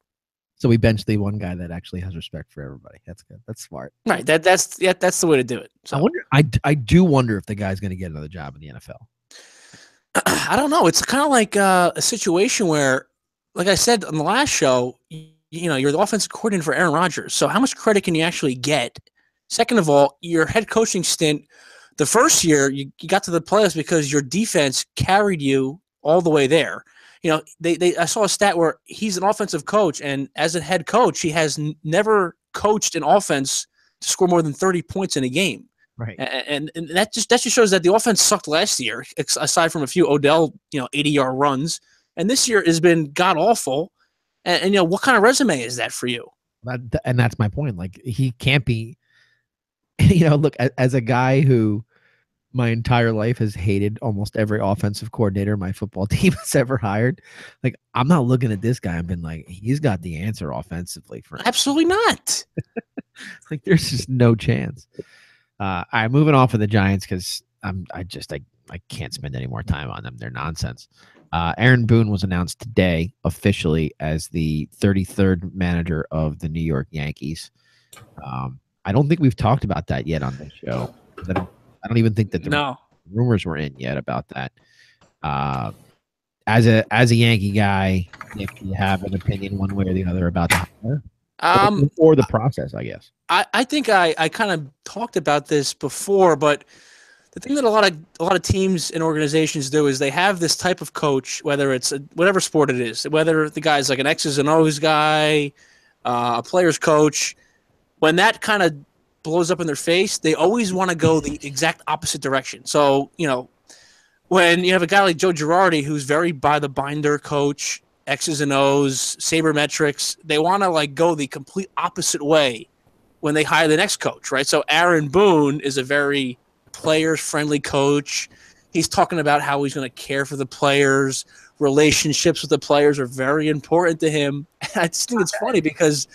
So we benched the one guy that actually has respect for everybody. That's good. That's smart. Right. That's the way to do it. So I do wonder if the guy's going to get another job in the NFL. I don't know. It's kind of like a situation where, like I said on the last show, you're the offensive coordinator for Aaron Rodgers. So how much credit can you actually get? Second of all, your head coaching stint, the first year you got to the playoffs because your defense carried you all the way there. I saw a stat where he's an offensive coach, and as a head coach, he has never coached an offense to score more than 30 points in a game. Right. And that just shows that the offense sucked last year, aside from a few Odell, 80-yard runs. And this year has been god awful. And what kind of resume is that for you? And that's my point. Like, he can't be, look, as a guy who my entire life has hated almost every offensive coordinator my football team has ever hired, like, I'm not looking at this guy and been like, he's got the answer offensively for him. Absolutely not. Like, there's just no chance. I'm moving off of the Giants because I can't spend any more time on them. They're nonsense. Aaron Boone was announced today officially as the 33rd manager of the New York Yankees. I don't think we've talked about that yet on this show. I don't even think that the rumors were in yet about that. As a Yankee guy, Nick, do you have an opinion one way or the other about the hire? Or the process, I guess. I think I kind of talked about this before, but the thing that a lot of teams and organizations do is they have this type of coach, whether it's whatever sport it is, whether the guy's like an X's and O's guy, a player's coach. When that kind of blows up in their face, they always want to go the exact opposite direction. So, when you have a guy like Joe Girardi, who's very by the binder coach, X's and O's, sabermetrics, they want to go the complete opposite way when they hire the next coach, right? So Aaron Boone is a very players-friendly coach. He's talking about how he's going to care for the players. Relationships with the players are very important to him. I just think it's funny because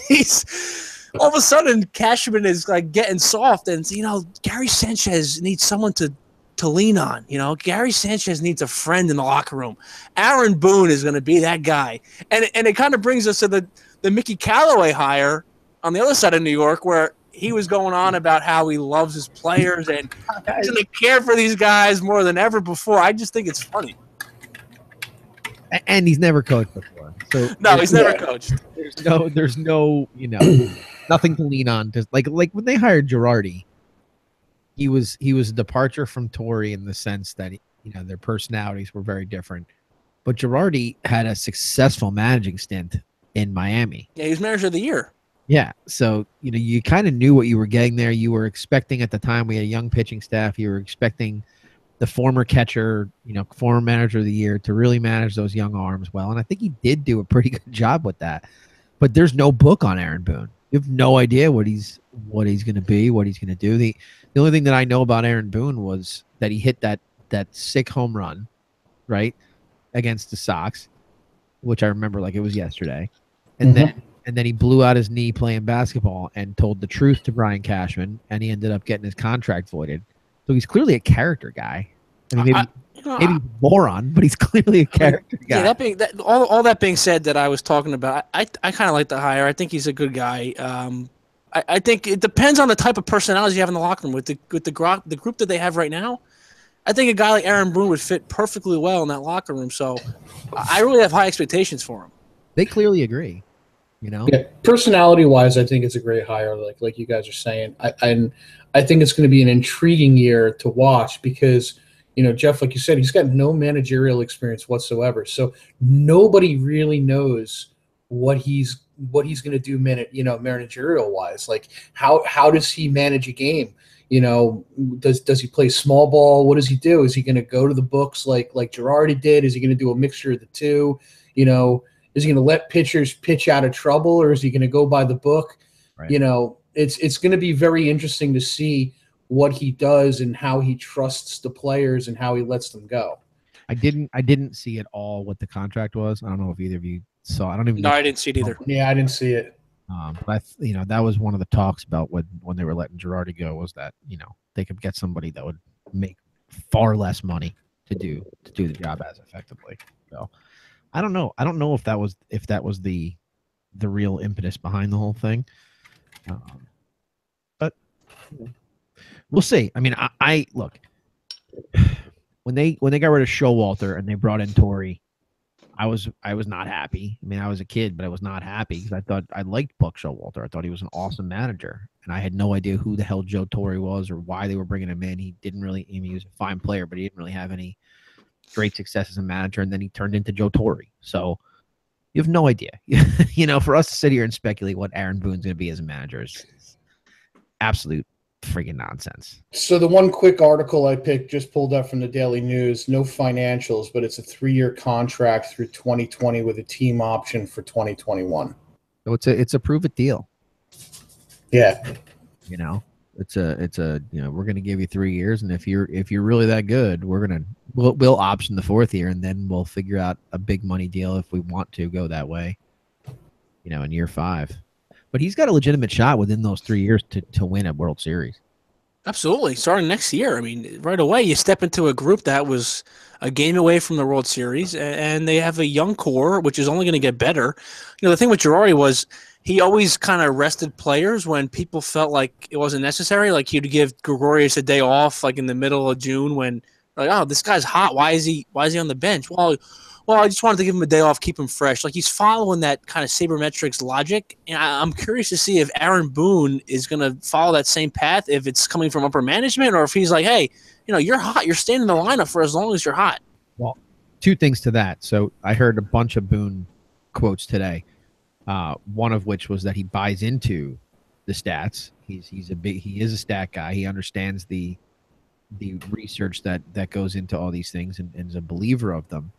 he's all of a sudden Cashman is getting soft, and Gary Sanchez needs someone to lean on. Gary Sanchez needs a friend in the locker room. Aaron Boone is going to be that guy, and it kind of brings us to the Mickey Callaway hire on the other side of New York, where he was going on about how he loves his players and he's going to care for these guys more than ever before. I just think it's funny. And he's never coached before. So no, he's never coached. There's no, nothing to lean on. Just like when they hired Girardi, he was a departure from Torrey in the sense that their personalities were very different. But Girardi had a successful managing stint in Miami. Yeah, he was manager of the year. Yeah, so you kind of knew what you were getting there. You were expecting at the time we had a young pitching staff. You were expecting the former catcher, former manager of the year to really manage those young arms well, and I think he did do a pretty good job with that. But there's no book on Aaron Boone. You have no idea what he's going to be, what he's going to do. The only thing that I know about Aaron Boone was that he hit that sick home run, right, against the Sox, which I remember like it was yesterday, and and then he blew out his knee playing basketball and told the truth to Brian Cashman, and he ended up getting his contract voided. So he's clearly a character guy. I mean, maybe he's a moron, but he's clearly a character guy. Yeah, all that being said, that I was talking about, I kind of like the hire. I think he's a good guy. I think it depends on the type of personalities you have in the locker room. With the group that they have right now, I think a guy like Aaron Boone would fit perfectly well in that locker room. So I really have high expectations for him. They clearly agree. You know, yeah, personality-wise, I think it's a great hire. Like you guys are saying, I think it's going to be an intriguing year to watch because, you know, Jeff, like you said, he's got no managerial experience whatsoever. So nobody really knows what he's going to do managerial-wise. Like how does he manage a game? You know, does he play small ball? What does he do? Is he going to go to the books like Girardi did? Is he going to do a mixture of the two? You know, is he going to let pitchers pitch out of trouble, or is he going to go by the book? Right. You know, it's going to be very interesting to see what he does and how he trusts the players and how he lets them go. I didn't see at all what the contract was. I don't know if either of you saw. I don't even. No, I didn't see it either. Yeah, I didn't see it. But that was one of the talks about when they were letting Girardi go, was that, you know, they could get somebody that would make far less money to do the job as effectively. So I don't know. I don't know if that was the real impetus behind the whole thing. But we'll see. I mean, I look, when they got rid of Showalter and they brought in Torrey, I was not happy. I mean, I was a kid, but I was not happy because I liked Buck Showalter. I thought he was an awesome manager, and I had no idea who the hell Joe Torre was or why they were bringing him in. He was a fine player, but he didn't really have any great success as a manager, and then he turned into Joe Torre. So you have no idea. You know, for us to sit here and speculate what Aaron Boone's going to be as a manager is absolute freaking nonsense. So the one quick article I picked, just pulled up from the Daily News, no financials, but it's a 3-year contract through 2020 with a team option for 2021. So it's a prove it deal. Yeah. You know, it's a you know, we're going to give you 3 years, and if you're really that good, we'll option the 4th year, and then we'll figure out a big money deal if we want to go that way, you know, in year 5. But he's got a legitimate shot within those 3 years to win a World Series. Absolutely. Starting next year. I mean, right away, you step into a group that was a game away from the World Series, and they have a young core, which is only going to get better. You know, the thing with Girardi was he always kind of rested players when people felt like it wasn't necessary. Like he'd give Gregorius a day off, like in the middle of June, when like, oh, this guy's hot. Why is he on the bench? Well, I just wanted to give him a day off, keep him fresh. Like he's following that kind of sabermetrics logic. And I'm curious to see if Aaron Boone is going to follow that same path, if it's coming from upper management, or if he's like, hey, you know, you're hot. You're staying in the lineup for as long as you're hot. Well, 2 things to that. So I heard a bunch of Boone quotes today. One of which was that he buys into the stats. He is a stat guy. He understands the research that goes into all these things and is a believer of them.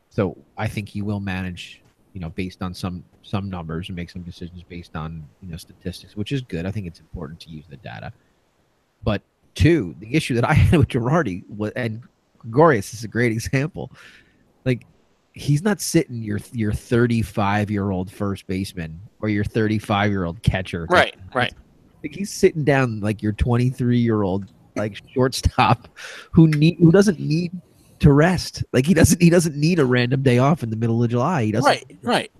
So I think he will manage, you know, based on some numbers and make some decisions based on, you know, statistics, which is good. I think it's important to use the data. But 2, the issue that I had with Girardi and Gregorius is a great example. Like, he's not sitting your 35-year-old first baseman or your 35-year-old catcher. Right. Like, he's sitting down like your 23-year-old like shortstop who doesn't need to rest. Like he doesn't need a random day off in the middle of July. He doesn't. Right.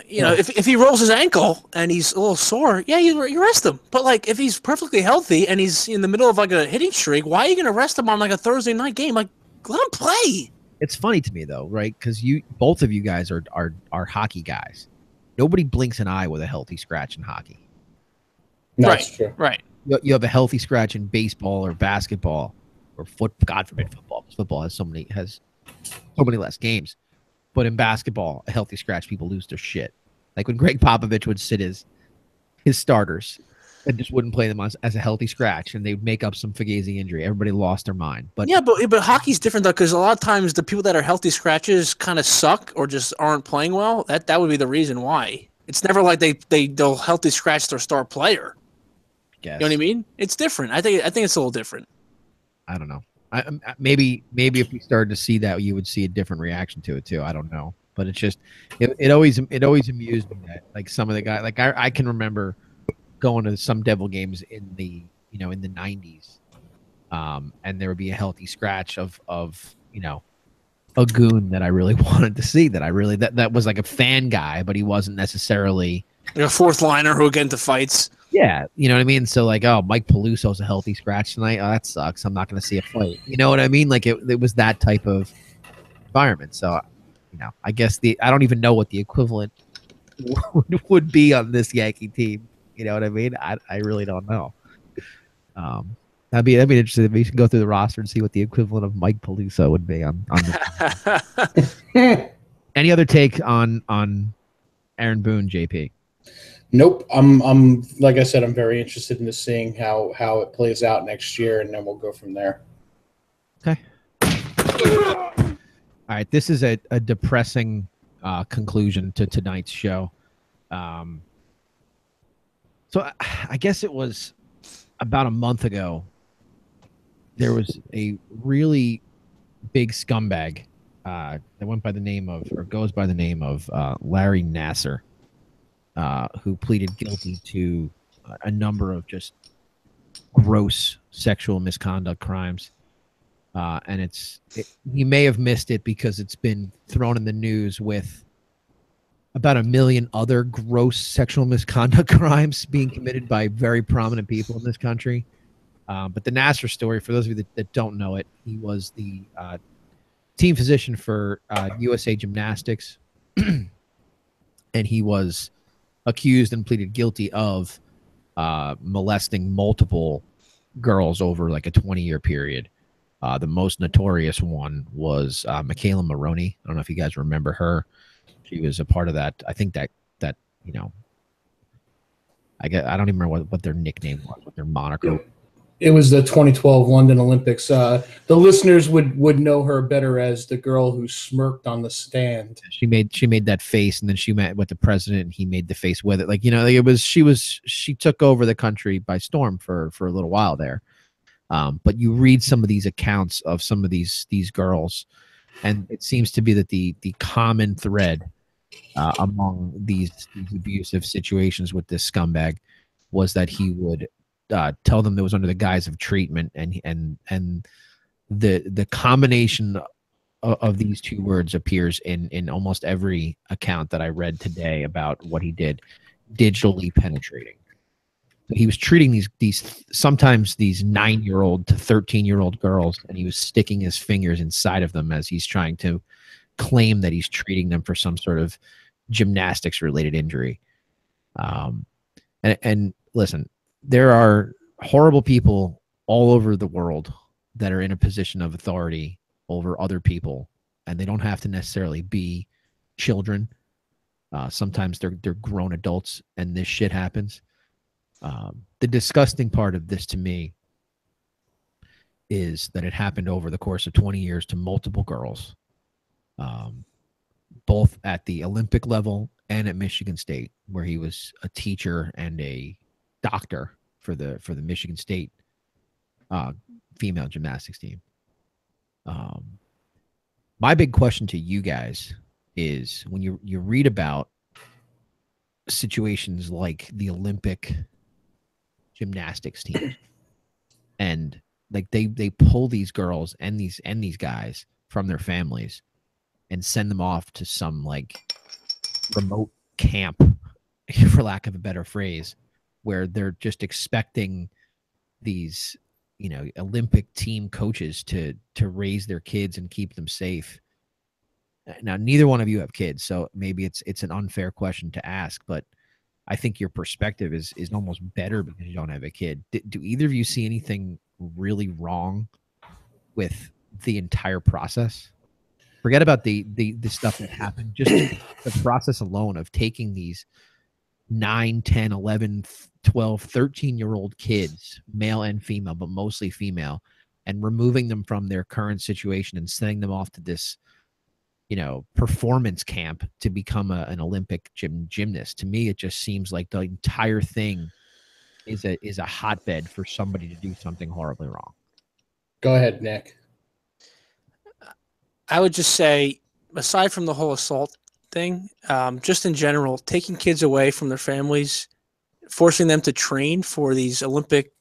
You know, if he rolls his ankle and he's a little sore, yeah, you rest him. But like if he's perfectly healthy and he's in the middle of like a hitting streak, why are you going to rest him on like a Thursday night game? Like let him play. It's funny to me though, right? Because both of you guys are hockey guys. Nobody blinks an eye with a healthy scratch in hockey. That's true. Right. You have a healthy scratch in baseball or basketball or God forbid football. Because football has so many less games. But in basketball, a healthy scratch, people lose their shit. Like when Greg Popovich would sit his starters and just wouldn't play them as a healthy scratch, and they'd make up some fugazi injury. Everybody lost their mind. But yeah, but hockey's different though, because a lot of times the people that are healthy scratches kind of suck or just aren't playing well. That would be the reason why. It's never like they'll healthy scratch their star player. Guess. You know what I mean? It's different. I think it's a little different. I don't know. Maybe if we started to see that, you would see a different reaction to it too. I don't know, but it's just it always amused me that like some of the guys, like I can remember going to some Devil games in the in the 90s, and there would be a healthy scratch of a goon that I really wanted to see, that was like a fan guy, but he wasn't necessarily like a fourth liner who would get into fights. Yeah, you know what I mean? So like, oh, Mike Peluso's a healthy scratch tonight. Oh, that sucks. I'm not going to see a fight. You know what I mean? Like it was that type of environment. So, I guess I don't even know what the equivalent would be on this Yankee team. You know what I mean? I really don't know. That'd be interesting. We should go through the roster and see what the equivalent of Mike Peluso would be on this. Any other take on Aaron Boone, JP? Nope. I'm like I said, I'm very interested in seeing how it plays out next year, and then we'll go from there. Okay. All right. This is a depressing conclusion to tonight's show. So I guess it was about a month ago. There was a really big scumbag that went by the name of, or goes by the name of, Larry Nassar. Who pleaded guilty to a number of just gross sexual misconduct crimes. And you may have missed it because it's been thrown in the news with about 1 million other gross sexual misconduct crimes being committed by very prominent people in this country. But the Nassar story, for those of you that don't know it, he was the team physician for USA Gymnastics. And he was accused and pleaded guilty of molesting multiple girls over like a 20-year period. The most notorious one was Michaela Maroney. I don't know if you guys remember her. She was a part of that. I think that I don't even remember what their nickname was, what their moniker. It was the 2012 London Olympics. The listeners would know her better as the girl who smirked on the stand. She made that face, and then she met with the president, and he made the face with it. Like, she took over the country by storm for a little while there. But you read some of these accounts of some of these girls, and it seems to be that the common thread among these abusive situations with this scumbag was that he would tell them that was under the guise of treatment, and the combination of these two words appears in almost every account that I read today about what he did: digitally penetrating. So he was treating these sometimes these 9-year-old to 13-year-old girls, and he was sticking his fingers inside of them as he's trying to claim that he's treating them for some sort of gymnastics related injury. And listen, there are horrible people all over the world that are in a position of authority over other people, and they don't have to necessarily be children. Sometimes they're grown adults, and this shit happens. The disgusting part of this to me is that it happened over the course of 20 years to multiple girls, both at the Olympic level and at Michigan State, where he was a teacher and a doctor for the Michigan State female gymnastics team. My big question to you guys is, when you read about situations like the Olympic gymnastics team, and like they pull these girls and these guys from their families and send them off to some like remote camp, for lack of a better phrase, where they're just expecting these, Olympic team coaches to raise their kids and keep them safe. Now, neither one of you have kids, so maybe it's an unfair question to ask, but I think your perspective is almost better because you don't have a kid. Do either of you see anything really wrong with the entire process? Forget about the stuff that happened. Just the process alone of taking these 9, 10, 11, 12, 13-year-old kids, male and female, but mostly female, and removing them from their current situation and sending them off to this, performance camp to become an Olympic gymnast. To me, it just seems like the entire thing is a hotbed for somebody to do something horribly wrong. Go ahead, Nick. I would just say, aside from the whole assault thing. Just in general, taking kids away from their families, forcing them to train for these Olympic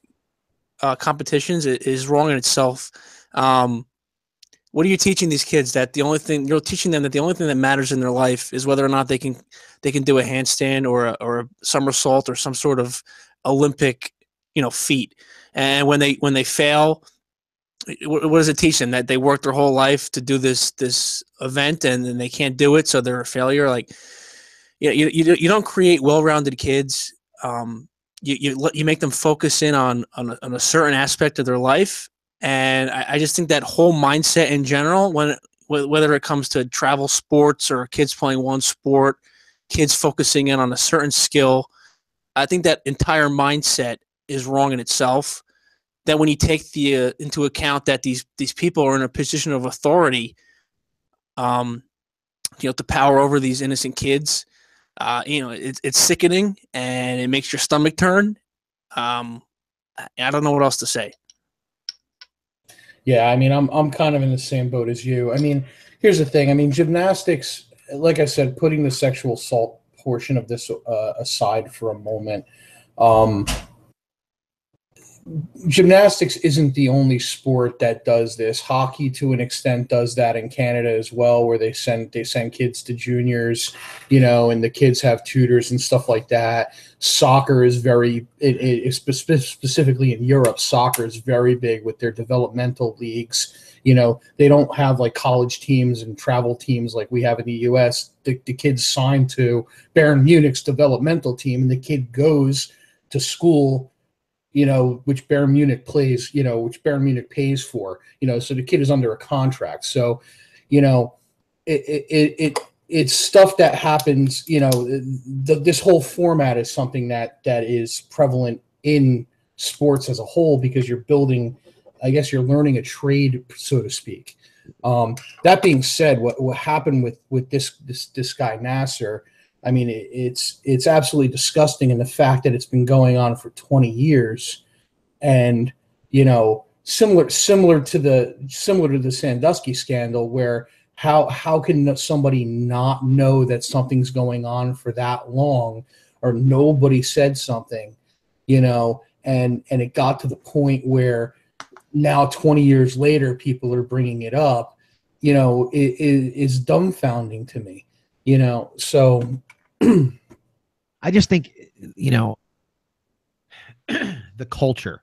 competitions is wrong in itself. What are you teaching these kids? That the only thing you're teaching them that the only thing that matters in their life is whether or not they can do a handstand or a somersault or some sort of Olympic feat. And when they fail, what does it teach them? That they worked their whole life to do this event and then they can't do it, so they're a failure. Like, you don't create well-rounded kids. You make them focus in on a certain aspect of their life. And I just think that whole mindset in general, whether it comes to travel sports or kids playing one sport, kids focusing in on a certain skill, I think that entire mindset is wrong in itself. That when you take into account that these people are in a position of authority, to power over these innocent kids, it's sickening and it makes your stomach turn. I don't know what else to say. Yeah, I mean, I'm kind of in the same boat as you. I mean, here's the thing. I mean, gymnastics, like I said, putting the sexual assault portion of this aside for a moment, gymnastics isn't the only sport that does this. Hockey, to an extent, does that in Canada as well, where they send kids to juniors, and the kids have tutors and stuff like that. Soccer is specifically in Europe. Soccer is very big with their developmental leagues. They don't have like college teams and travel teams like we have in the U.S. The kid's signed to Bayern Munich's developmental team, and the kid goes to school, which Bayern Munich plays, which Bayern Munich pays for, so the kid is under a contract. So, it's stuff that happens, this whole format is something that is prevalent in sports as a whole, because you're building, I guess you're learning a trade, so to speak. That being said, what happened with this guy, Nasser, I mean, it's absolutely disgusting, and the fact that it's been going on for 20 years, and similar to the Sandusky scandal, where how can somebody not know that something's going on for that long, or nobody said something, and it got to the point where now 20 years later people are bringing it up, it is dumbfounding to me, so. I just think, the culture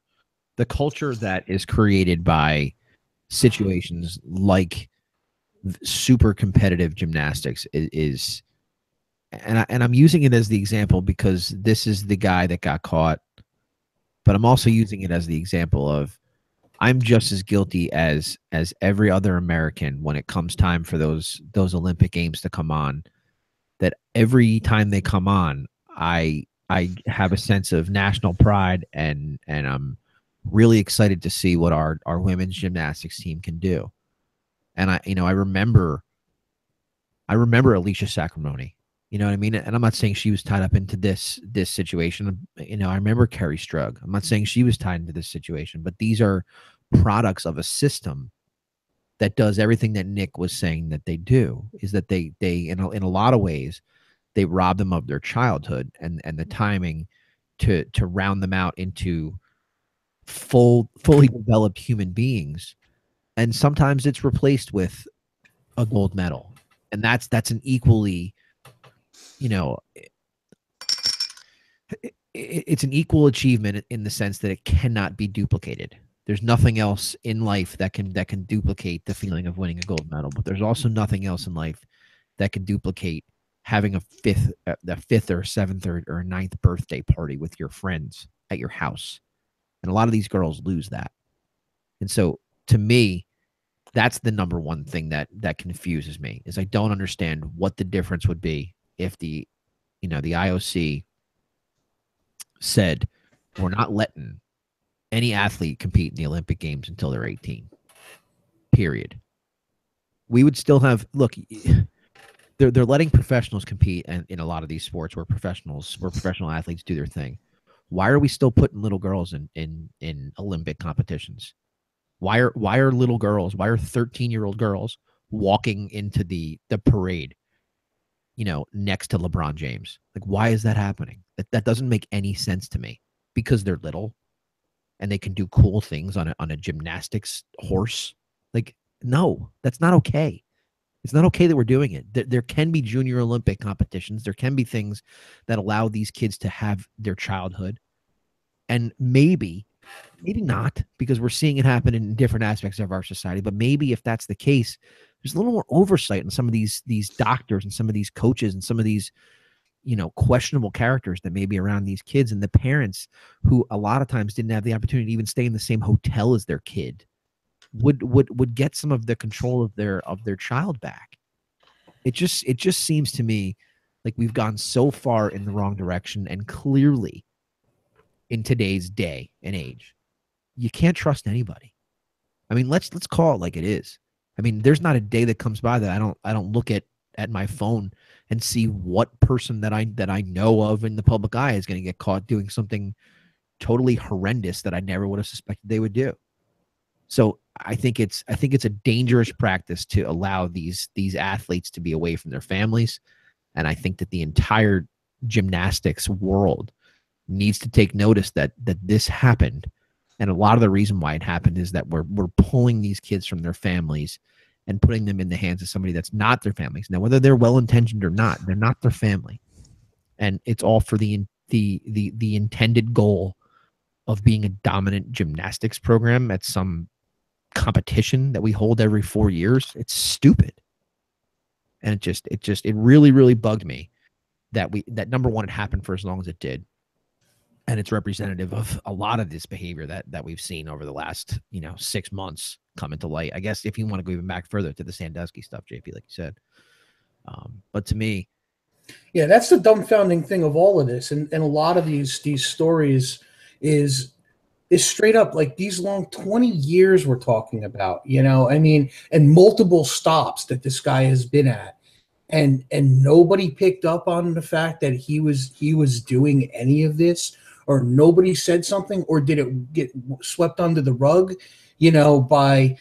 that is created by situations like super competitive gymnastics is and I'm using it as the example because this is the guy that got caught, but I'm also using it as the example of I'm just as guilty as every other American when it comes time for those Olympic Games to come on. That every time they come on, I have a sense of national pride, and I'm really excited to see what our women's gymnastics team can do. And I remember Alicia Sacramone, you know what I mean? And I'm not saying she was tied up into this situation. I remember Kerri Strug. I'm not saying she was tied into this situation, but these are products of a system that does everything that Nick was saying that they do, is that they in a lot of ways, they rob them of their childhood and the timing to round them out into fully developed human beings. And sometimes it's replaced with a gold medal. And that's an equally, it's an equal achievement in the sense that it cannot be duplicated. There's nothing else in life that can duplicate the feeling of winning a gold medal, but there's also nothing else in life that can duplicate having a fifth or seventh or ninth birthday party with your friends at your house. And a lot of these girls lose that. And so to me, that's the number one thing that confuses me, is I don't understand what the difference would be if the IOC said we're not letting any athlete compete in the Olympic Games until they're 18. Period. We would still have, look, they're letting professionals compete in a lot of these sports where professional athletes do their thing. Why are we still putting little girls in Olympic competitions? Why are little girls, why are 13-year-old girls walking into the parade? next to LeBron James. Like, why is that happening? That doesn't make any sense to me. Because they're little and they can do cool things on a gymnastics horse. Like, no, that's not okay. It's not okay that we're doing it. There can be junior Olympic competitions. There can be things that allow these kids to have their childhood. And maybe not, because we're seeing it happen in different aspects of our society. But maybe if that's the case, there's a little more oversight in some of these doctors and some of these coaches and some of these, questionable characters that may be around these kids, and the parents who a lot of times didn't have the opportunity to even stay in the same hotel as their kid would get some of the control of their child back. It just seems to me like we've gone so far in the wrong direction, and clearly in today's day and age, you can't trust anybody. I mean, let's call it like it is. I mean, there's not a day that comes by that I don't look at my phone and see what person that I know of in the public eye is going to get caught doing something totally horrendous that I never would have suspected they would do. So I think it's a dangerous practice to allow these athletes to be away from their families. And I think that the entire gymnastics world needs to take notice that this happened. And a lot of the reason why it happened is that we're pulling these kids from their families and putting them in the hands of somebody that's not their families. Now, whether they're well-intentioned or not, they're not their family. And it's all for the intended goal of being a dominant gymnastics program at some competition that we hold every 4 years. It's stupid. And it really, really bugged me that number one, it happened for as long as it did. And it's representative of a lot of this behavior that we've seen over the last, 6 months come into light. I guess if you want to go even back further to the Sandusky stuff, JP, like you said. But to me, yeah, that's the dumbfounding thing of all of this. And a lot of these stories is straight up like these long 20 years we're talking about, I mean, and multiple stops that this guy has been at. And nobody picked up on the fact that he was doing any of this, or nobody said something, or did it get swept under the rug, by,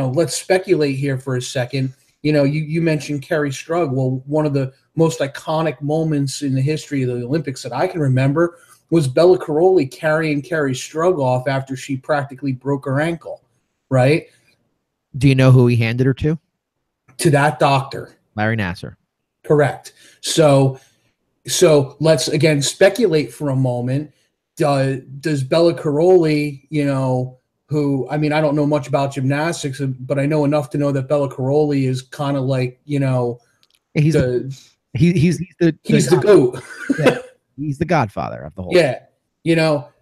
let's speculate here for a second. You mentioned Kerri Strug. Well, one of the most iconic moments in the history of the Olympics that I can remember was Bella Caroli carrying Kerri Strug off after she practically broke her ankle, right? Do you know who he handed her to? To that doctor. Larry Nassar. Correct. So let's again speculate for a moment. Does Bella Caroli, who, I mean, I don't know much about gymnastics, but I know enough to know that Bella Caroli is kind of like, he's the GOAT. Yeah, he's the godfather of the whole. Yeah.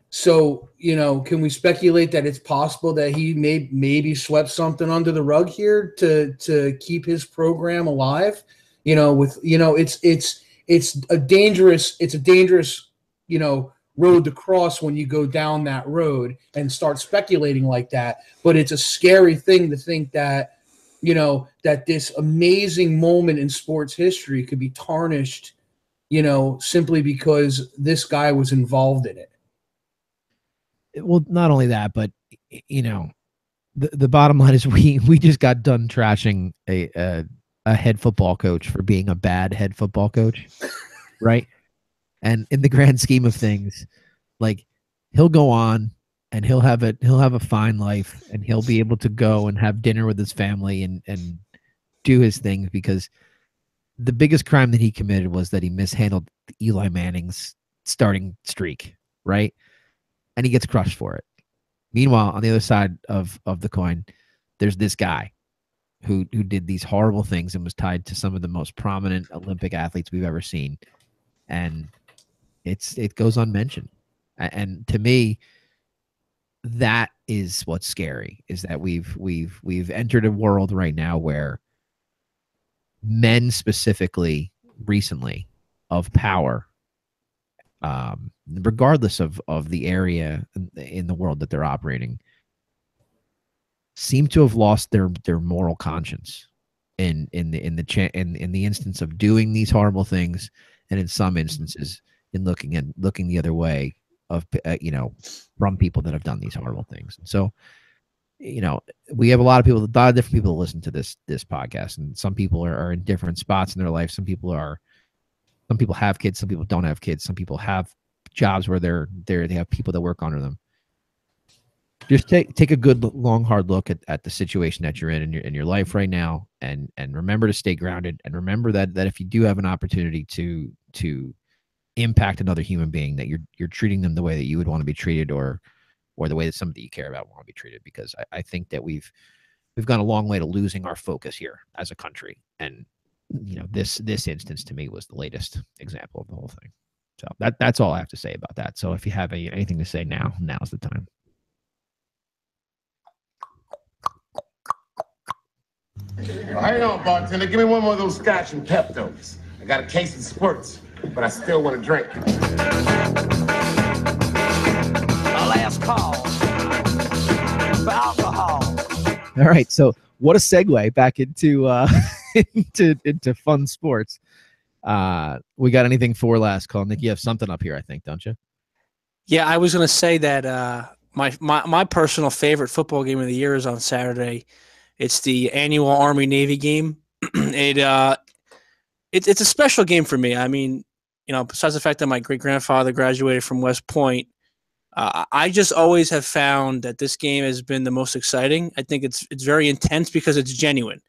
So, can we speculate that it's possible that he maybe swept something under the rug here to keep his program alive? It's a dangerous, road to cross when you go down that road and start speculating like that. But it's a scary thing to think that, that this amazing moment in sports history could be tarnished, simply because this guy was involved in it. Well, not only that, but the bottom line is we just got done trashing a head football coach for being a bad head football coach, right? And in the grand scheme of things, like, he'll go on and he'll have a fine life, and he'll be able to go and have dinner with his family and do his things, because the biggest crime that he committed was that he mishandled Eli Manning's starting streak, right? And he gets crushed for it. Meanwhile, on the other side of the coin, there's this guy who did these horrible things and was tied to some of the most prominent Olympic athletes we've ever seen. And it goes unmentioned. And to me, that is what's scary, is that we've entered a world right now where men, specifically recently, of power, regardless of the area in the world that they're operating, seem to have lost their moral conscience in the instance of doing these horrible things, and in some instances in looking the other way of from people that have done these horrible things. So you know, we have a lot of people, a lot of different people that listen to this podcast, and some people are in different spots in their life. Some people have kids, some people don't have kids, some people have jobs where they have people that work under them. Just take a good, long, hard look at the situation that you're in your life right now, and remember to stay grounded, and remember that if you do have an opportunity to impact another human being, that you're treating them the way that you would want to be treated, or the way that somebody you care about want to be treated. Because I think that we've gone a long way to losing our focus here as a country, and you know, this instance to me was the latest example of the whole thing. So that's all I have to say about that. So if you have anything to say now's the time. Well, hang on, bartender. Give me one more of those scotch and Peptos. I got a case of spurts, but I still want to drink. My last call for alcohol. All right, so what a segue back into into fun sports. We got anything for last call? Nick, you have something up here, I think, don't you? Yeah, I was going to say that my personal favorite football game of the year is on Saturday. It's the annual Army-Navy game. It's a special game for me. I mean, you know, besides the fact that my great-grandfather graduated from West Point, I just always have found that this game has been the most exciting. I think it's very intense because it's genuine.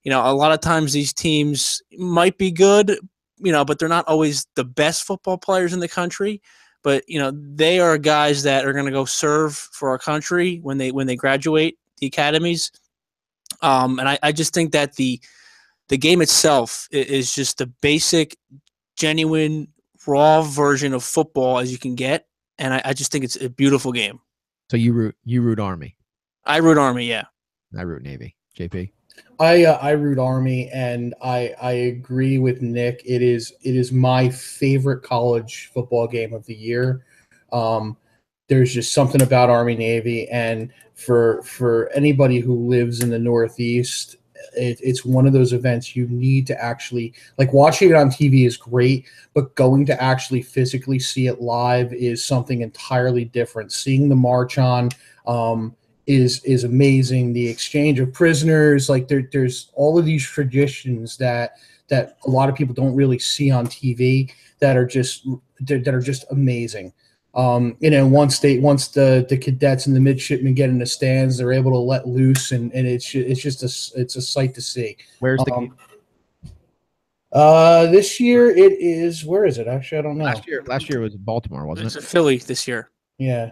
You know, a lot of times these teams might be good, you know, but they're not always the best football players in the country. But, you know, they are guys that are going to go serve for our country when they graduate the academies. And I just think that the game itself is just a basic, genuine, raw version of football as you can get. And I just think it's a beautiful game. So you root Army. I root Army, yeah. I root Navy. JP. I root Army, and I agree with Nick. It is my favorite college football game of the year. There's just something about Army Navy, and for anybody who lives in the Northeast, it's one of those events you need to actually, like, watching it on TV is great, but going to actually physically see it live is something entirely different. Seeing the march on is amazing. The exchange of prisoners, like there's all of these traditions that a lot of people don't really see on TV that are just amazing. You know, once the cadets and the midshipmen get in the stands, they're able to let loose, and it's a sight to see. Where's the game? This year it is. Where is it? Actually, I don't know. Last year was Baltimore, wasn't It's it? in Philly this year. Yeah.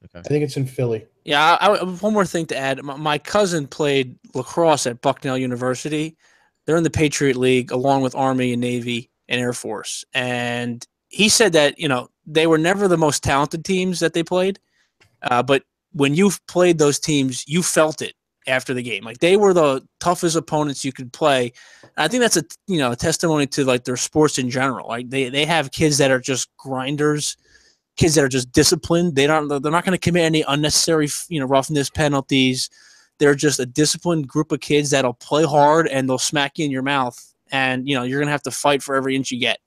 Okay. I think it's in Philly. Yeah, one more thing to add. My cousin played lacrosse at Bucknell University. They're in the Patriot League along with Army and Navy and Air Force. And he said that, you know, they were never the most talented teams that they played. But when you've played those teams, you felt it after the game. Like, they were the toughest opponents you could play. And I think that's a testimony to, like, their sports in general. Like, they have kids that are just grinders, kids that are just disciplined. They're not going to commit any unnecessary, roughness penalties. They're just a disciplined group of kids that'll play hard and they'll smack you in your mouth. And, you're going to have to fight for every inch you get.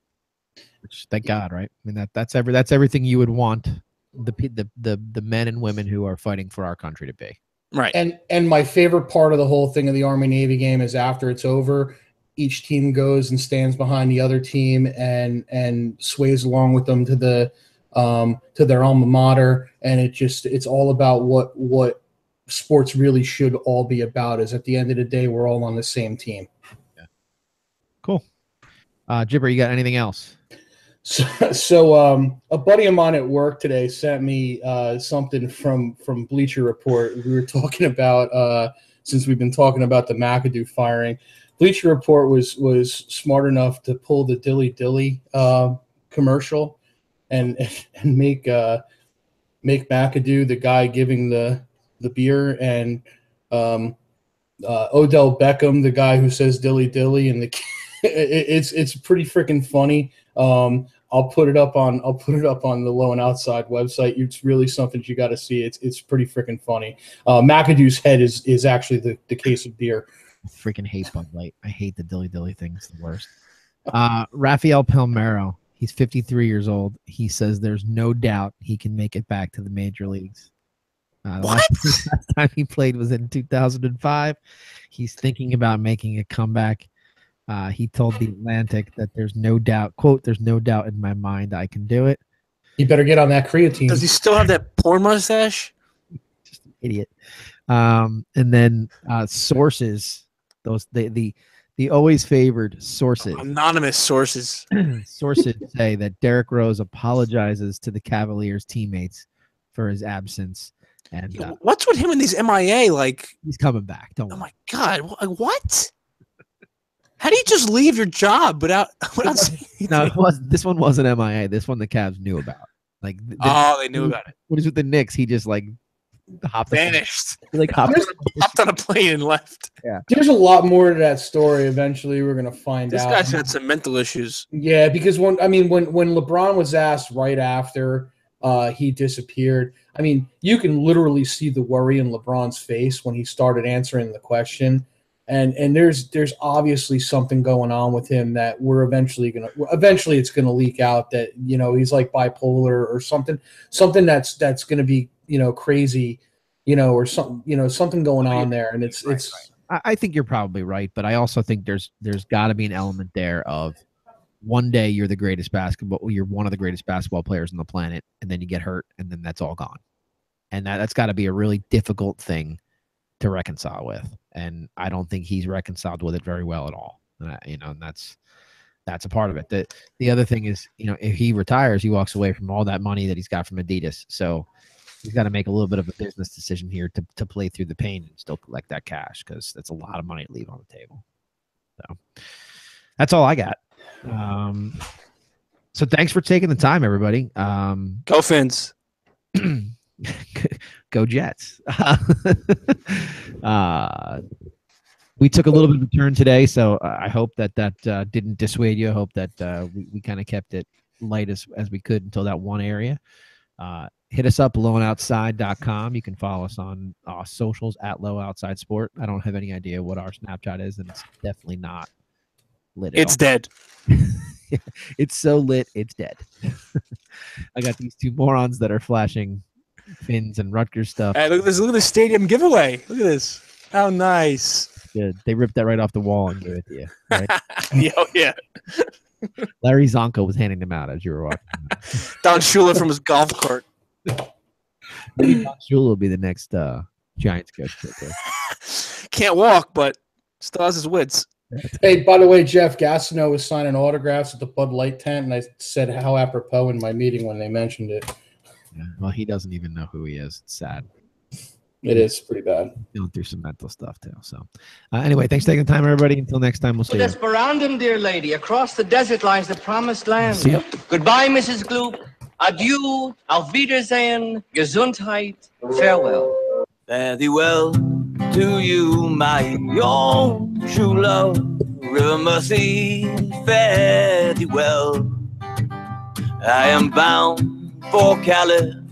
Which, thank God, right? I mean, that's everything you would want the men and women who are fighting for our country to be. Right. And my favorite part of the whole thing of the Army Navy game is after it's over, each team goes and stands behind the other team and sways along with them to their alma mater, and it's all about what sports really should all be about. Is at the end of the day, we're all on the same team. Yeah. Cool. Jibber, you got anything else? So a buddy of mine at work today sent me something from Bleacher Report. We were talking about since we've been talking about the McAdoo firing. Bleacher Report was smart enough to pull the Dilly Dilly commercial and make McAdoo the guy giving the beer, and Odell Beckham the guy who says Dilly Dilly, and it's pretty freaking funny. I'll put it up on the Low and Outside website. It's really something you got to see. It's pretty freaking funny. McAdoo's head is actually the case of beer. I freaking hate Bud Light. I hate the Dilly Dilly thing. It's the worst. Rafael Palmeiro, he's 53 years old. He says there's no doubt he can make it back to the major leagues. The last time he played was in 2005. He's thinking about making a comeback. He told The Atlantic that there's no doubt, quote, "there's no doubt in my mind I can do it." You better get on that creatine. Does he still have that porn mustache? Just an idiot. And then sources, the always favored sources. Anonymous sources. Sources say that Derrick Rose apologizes to the Cavaliers teammates for his absence. And What's with him and these MIA? Like, he's coming back. Don't oh worry. my God, what? How do you just leave your job without saying No, this one wasn't MIA. This one the Cavs knew about. Like, they knew about it. What is with the Knicks? He just like hopped. Vanished. He like hopped on a plane and left. Yeah. There's a lot more to that story. Eventually, we're gonna find This out. guy's had some mental issues. Yeah, because when LeBron was asked right after he disappeared, I mean, you can literally see the worry in LeBron's face when he started answering the question. And there's obviously something going on with him that eventually it's gonna leak out that, you know, he's like bipolar or something that's gonna be, you know, crazy, you know, or something, you know, something going on there. And it's I think you're probably right, but I also think there's got to be an element there of one day you're one of the greatest basketball players on the planet, and then you get hurt, and then that's all gone. And that's got to be a really difficult thing to reconcile with. And I don't think he's reconciled with it very well at all. You know, and that's a part of it. The other thing is, you know, if he retires, he walks away from all that money that he's got from Adidas. So he's got to make a little bit of a business decision here to play through the pain and still collect that cash, because that's a lot of money to leave on the table. So that's all I got. So thanks for taking the time, everybody. Go Fins. Go Jets. We took a little bit of a turn today, so I hope that didn't dissuade you. I hope that we kind of kept it light as we could until that one area. Hit us up, loweandoutside.com. You can follow us on socials at Low Outside Sport. I don't have any idea what our Snapchat is, and it's definitely not lit. It's dead. It's so lit, it's dead. I got these two morons that are flashing Fins and Rutgers stuff. Hey, look at this! Look at the stadium giveaway. Look at this. How nice. Good. They ripped that right off the wall and gave it to you. Right? Yeah. Larry Zonko was handing them out as you were walking. Don Shula from his golf cart. Maybe Don Shula will be the next Giants coach. Can't walk, but still has his wits. Hey, by the way, Jeff Gastineau was signing autographs at the Bud Light tent, and I said how apropos in my meeting when they mentioned it. Yeah, well, he doesn't even know who he is. It's sad. It is pretty bad. Going through some mental stuff too. So, anyway, thanks for taking the time, everybody. Until next time, we'll see you. Desperandum, dear lady. Across the desert lies the promised land. See ya. Goodbye, Mrs. Gloop. Adieu. Auf Wiedersehen. Gesundheit. Farewell. Fare thee well to you, my own true love. River Mercy, fare thee well. I am bound for California,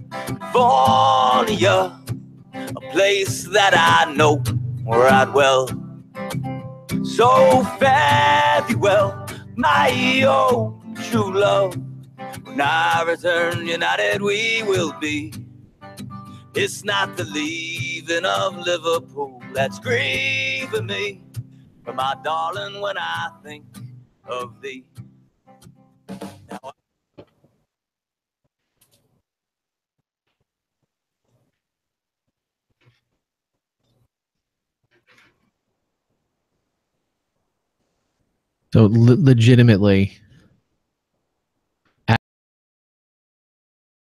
a place that I know right well. So fare thee well, my own true love. When I return, united we will be. It's not the leaving of Liverpool that's grieving me, but my darling, when I think of thee. Now So legitimately,